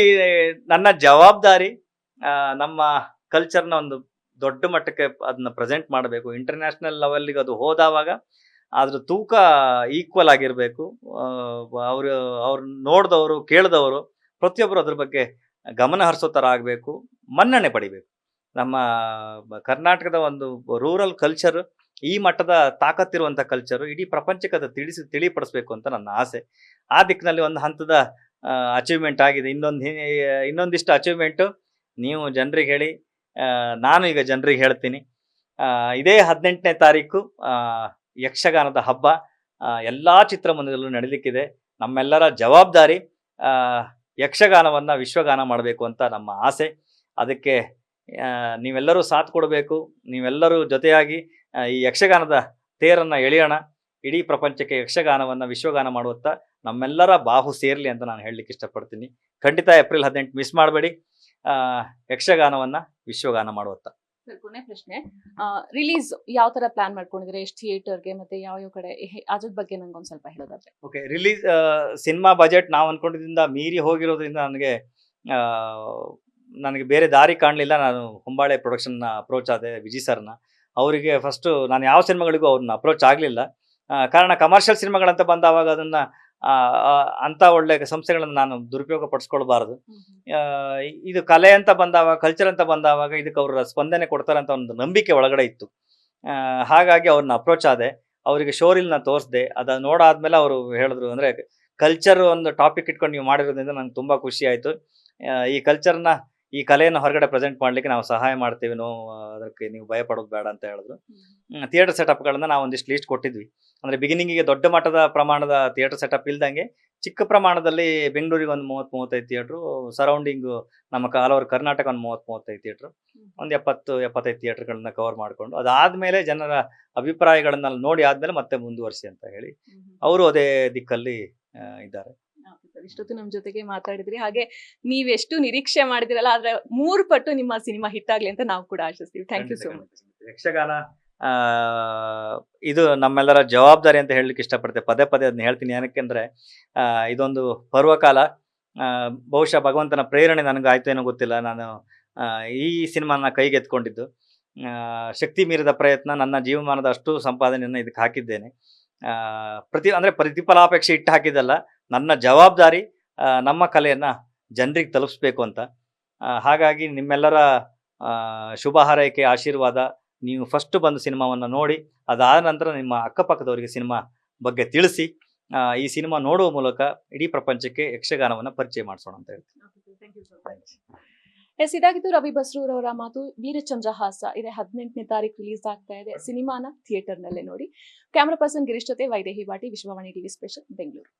ನನ್ನ ಜವಾಬ್ದಾರಿ ನಮ್ಮ ಕಲ್ಚರ್ನ ಒಂದು ದೊಡ್ಡ ಮಟ್ಟಕ್ಕೆ ಅದನ್ನ ಪ್ರೆಸೆಂಟ್ ಮಾಡಬೇಕು. ಇಂಟರ್ನ್ಯಾಷನಲ್ ಲೆವೆಲ್ಗೆ ಅದು ಹೋದಾವಾಗ ಅದ್ರ ತೂಕ ಈಕ್ವಲ್ ಆಗಿರ್ಬೇಕು. ಅವ್ರು ನೋಡ್ದವರು ಕೇಳಿದವರು ಪ್ರತಿಯೊಬ್ಬರು ಅದ್ರ ಬಗ್ಗೆ ಗಮನ ಹರಿಸೋ ತರ ಆಗ್ಬೇಕು, ಮನ್ನಣೆ ಪಡಿಬೇಕು. ನಮ್ಮ ಕರ್ನಾಟಕದ ಒಂದು ರೂರಲ್ ಕಲ್ಚರ್, ಈ ಮಟ್ಟದ ತಾಕತ್ತಿರುವಂತ ಕಲ್ಚರ್ ಇಡೀ ಪ್ರಪಂಚಕ್ಕೆ ಅದು ತಿಳಿಪಡಿಸ್ಬೇಕು ಅಂತ ನನ್ನ ಆಸೆ. ಆ ದಿಕ್ಕಿನಲ್ಲಿ ಒಂದು ಹಂತದ ಅಚೀವ್ಮೆಂಟ್ ಆಗಿದೆ. ಇನ್ನೊಂದಿಷ್ಟು ಅಚೀವ್ಮೆಂಟ್ ನೀವು ಜನರಿಗೆ ಹೇಳಿ, ನಾನು ಈಗ ಜನರಿಗೆ ಹೇಳ್ತೀನಿ. ಇದೇ 18ನೇ ತಾರೀಕು ಯಕ್ಷಗಾನದ ಹಬ್ಬ ಎಲ್ಲಾ ಚಿತ್ರಮಂದಿರದಲ್ಲೂ ನಡೀಲಿಕ್ಕಿದೆ. ನಮ್ಮೆಲ್ಲರ ಜವಾಬ್ದಾರಿ ಯಕ್ಷಗಾನವನ್ನ ವಿಶ್ವಗಾನ ಮಾಡಬೇಕು ಅಂತ ನಮ್ಮ ಆಸೆ. ಅದಕ್ಕೆ ನೀವೆಲ್ಲರೂ ಸಾಥ್ ಕೊಡಬೇಕು. ನೀವೆಲ್ಲರೂ ಜೊತೆಯಾಗಿ ಈ ಯಕ್ಷಗಾನದ ತೇರನ್ನ ಎಳೆಯೋಣ. ಇಡೀ ಪ್ರಪಂಚಕ್ಕೆ ಯಕ್ಷಗಾನವನ್ನ ವಿಶ್ವಗಾನ ಮಾಡುತ್ತಾ ನಮ್ಮೆಲ್ಲರ ಬಾಹು ಸೇರ್ಲಿ ಅಂತ ನಾನು ಹೇಳಲಿಕ್ಕೆ ಇಷ್ಟಪಡ್ತೀನಿ. ಖಂಡಿತ ಏಪ್ರಿಲ್ 18 ಮಿಸ್ ಮಾಡಬೇಡಿ. ಯಕ್ಷಗಾನವನ್ನ ವಿಶ್ವಗಾನ ಮಾಡುತ್ತಾ. ಕೊನೆ ಪ್ರಶ್ನೆ, ರಿಲೀಸ್ ಯಾವ ತರ ಪ್ಲಾನ್ ಮಾಡ್ಕೊಂಡಿದ್ರೆ, ಎಷ್ಟು ಥಿಯೇಟರ್ಗೆ ಮತ್ತೆ ಯಾವ ಕಡೆ, ಅದ್ರ ಬಗ್ಗೆ ನಂಗೊಂದು ಸ್ವಲ್ಪ ಹೇಳೋದಾದ್ರೆ. ಓಕೆ, ರಿಲೀಸ್ ಸಿನಿಮಾ ಬಜೆಟ್ ನಾವು ಅನ್ಕೊಂಡಿದ್ದಿಂದ ಮೀರಿ ಹೋಗಿರೋದ್ರಿಂದ ನನಗೆ ಬೇರೆ ದಾರಿ ಕಾಣಲಿಲ್ಲ. ನಾನು ಹೊಂಬಾಳೆ ಪ್ರೊಡಕ್ಷನ್ ಅಪ್ರೋಚ್ ಆದೆ, ವಿಜಯ್ ಸರ್ನ. ಅವರಿಗೆ ಫಸ್ಟ್ ನಾನು ಯಾವ ಸಿನಿಮಾಗಳಿಗೂ ಅವ್ರನ್ನ ಅಪ್ರೋಚ್ ಆಗಲಿಲ್ಲ. ಕಾರಣ ಕಮರ್ಷಿಯಲ್ ಸಿನಿಮಾಗಳಂತ ಬಂದಾವಾಗ ಅದನ್ನ ಅಂತ ಒಳ್ಳೆ ಸಂಸ್ಥೆಗಳನ್ನು ನಾನು ದುರುಪಯೋಗ ಪಡಿಸ್ಕೊಳ್ಬಾರದು. ಇದು ಕಲೆ ಅಂತ ಬಂದಾವಾಗ, ಕಲ್ಚರ್ ಅಂತ ಬಂದಾವಾಗ ಇದಕ್ಕೆ ಅವ್ರ ಸ್ಪಂದನೆ ಕೊಡ್ತಾರೆ ಅಂತ ಒಂದು ನಂಬಿಕೆ ಒಳಗಡೆ ಇತ್ತು. ಹಾಗಾಗಿ ಅವ್ರನ್ನ ಅಪ್ರೋಚ್ ಆದೆ, ಅವರಿಗೆ ಶೋರಿಲ್ನ ತೋರಿಸ್ದೆ. ಅದ ನೋಡಾದ್ಮೇಲೆ ಅವರು ಹೇಳಿದ್ರು, ಅಂದ್ರೆ ಕಲ್ಚರ್ ಒಂದು ಟಾಪಿಕ್ ಇಟ್ಕೊಂಡು ನೀವು ಮಾಡಿರೋದ್ರಿಂದ ನಂಗೆ ತುಂಬಾ ಖುಷಿ ಆಯ್ತು. ಈ ಕಲ್ಚರ್ನ, ಈ ಕಲೆಯನ್ನು ಹೊರಗಡೆ ಪ್ರೆಸೆಂಟ್ ಮಾಡ್ಲಿಕ್ಕೆ ನಾವು ಸಹಾಯ ಮಾಡ್ತೀವಿ, ಅದಕ್ಕೆ ನೀವು ಭಯ ಪಡೋದು ಬೇಡ ಅಂತ ಹೇಳಿದ್ರು. ಥಿಯೇಟರ್ ಸೆಟಪ್ಗಳನ್ನ ನಾವು ಒಂದಿಷ್ಟು ಲೀಸ್ಟ್ ಕೊಟ್ಟಿದ್ವಿ. ಅಂದ್ರೆ ಬಿಗಿನಿಂಗಿಗೆ ದೊಡ್ಡ ಮಟ್ಟದ ಪ್ರಮಾಣದ ಥಿಯೇಟರ್ ಸೆಟಪ್ ಇಲ್ದಂಗೆ ಚಿಕ್ಕ ಪ್ರಮಾಣದಲ್ಲಿ ಬೆಂಗಳೂರಿಗೆ ಒಂದು 30-35 ಥಿಯೇಟ್ರು, ಸರೌಂಡಿಂಗ್ ನಮ್ಮ ಆಲ್ ಓವರ್ ಕರ್ನಾಟಕ ಒಂದು 30-35 ಥಿಯೇಟ್ರು, ಒಂದು 70-75 ಥಿಯೇಟರ್ಗಳನ್ನ ಕವರ್ ಮಾಡಿಕೊಂಡು ಅದಾದ್ಮೇಲೆ ಜನರ ಅಭಿಪ್ರಾಯಗಳನ್ನ ನೋಡಿ ಆದ್ಮೇಲೆ ಮತ್ತೆ ಮುಂದುವರಿಸಿ ಅಂತ ಹೇಳಿ ಅವರು ಅದೇ ದಿಕ್ಕಲ್ಲಿ ಇದ್ದಾರೆ. ಇಷ್ಟೊತ್ತು ನಮ್ಮ ಜೊತೆಗೆ ಮಾತಾಡಿದ್ರಿ. ಹಾಗೆ ನೀವೆಷ್ಟು ನಿರೀಕ್ಷೆ ಮಾಡಿದಿರಲ್ಲ, ಆದ್ರೆ 3 ಪಟ್ಟು ನಿಮ್ಮ ಸಿನಿಮಾ ಹಿಟ್ ಆಗ್ಲಿ ಅಂತ ನಾವು ಕೂಡ ಆಶಿಸ್ತೀವಿ. Thank you so much. Yakshagana ಇದು ನಮ್ಮೆಲ್ಲರ ಜವಾಬ್ದಾರಿ ಅಂತ ಹೇಳಲಿಕ್ಕೆ ಇಷ್ಟಪಡ್ತೆ. ಪದೇ ಅದನ್ನ ಹೇಳ್ತೀನಿ. ಏನಕ್ಕೆಂದ್ರೆ ಇದೊಂದು ಪರ್ವಕಾಲ. ಬಹುಶಃ ಭಗವಂತನ ಪ್ರೇರಣೆ ನನಗಾಯ್ತು ಏನೋ ಗೊತ್ತಿಲ್ಲ. ನಾನು ಈ ಸಿನಿಮಾನ ಕೈಗೆತ್ಕೊಂಡಿದ್ದು ಶಕ್ತಿ ಮೀರಿದ ಪ್ರಯತ್ನ. ನನ್ನ ಜೀವಮಾನದ ಅಷ್ಟು ಸಂಪಾದನೆಯನ್ನು ಇದಕ್ಕೆ ಹಾಕಿದ್ದೇನೆ. ಪ್ರತಿಫಲಾಪೇಕ್ಷೆ ಇಟ್ಟು ಹಾಕಿದ್ದಲ್ಲ, ನನ್ನ ಜವಾಬ್ದಾರಿ ನಮ್ಮ ಕಲೆಯನ್ನ ಜನರಿಗೆ ತಲುಪಿಸ್ಬೇಕು ಅಂತ. ಹಾಗಾಗಿ ನಿಮ್ಮೆಲ್ಲರ ಶುಭ ಹಾರೈಕೆ, ಆಶೀರ್ವಾದ. ನೀವು ಫಸ್ಟ್ ಬಂದು ಸಿನಿಮಾವನ್ನು ನೋಡಿ, ಅದಾದ ನಂತರ ನಿಮ್ಮ ಅಕ್ಕಪಕ್ಕದವರಿಗೆ ಸಿನಿಮಾ ಬಗ್ಗೆ ತಿಳಿಸಿ ಈ ಸಿನಿಮಾ ನೋಡುವ ಮೂಲಕ ಇಡೀ ಪ್ರಪಂಚಕ್ಕೆ ಯಕ್ಷಗಾನವನ್ನ ಪರಿಚಯ ಮಾಡಿಸೋಣ ಅಂತ ಹೇಳ್ತೀನಿ. ಎಸ್, ಇದಾಗಿತ್ತು ರವಿ ಬಸ್ರೂರ್ ಅವರ ಮಾತು. ವೀರಚಂದ್ರಹಾಸ ಇದೆ 18ನೇ ತಾರೀಕು ರಿಲೀಸ್ ಆಗ್ತಾ ಇದೆ. ಸಿನಿಮಾನ ಥಿಯೇಟರ್ ನಲ್ಲೇ ನೋಡಿ. ಕ್ಯಾಮರಾ ಪರ್ಸನ್ ಗಿರೀಶ್ ಜೊತೆ ವೈದೇಹಿ ವಾಟಿ, ವಿಶ್ವವಾಣಿ ಟಿವಿ ಸ್ಪೆಷಲ್, ಬೆಂಗಳೂರು.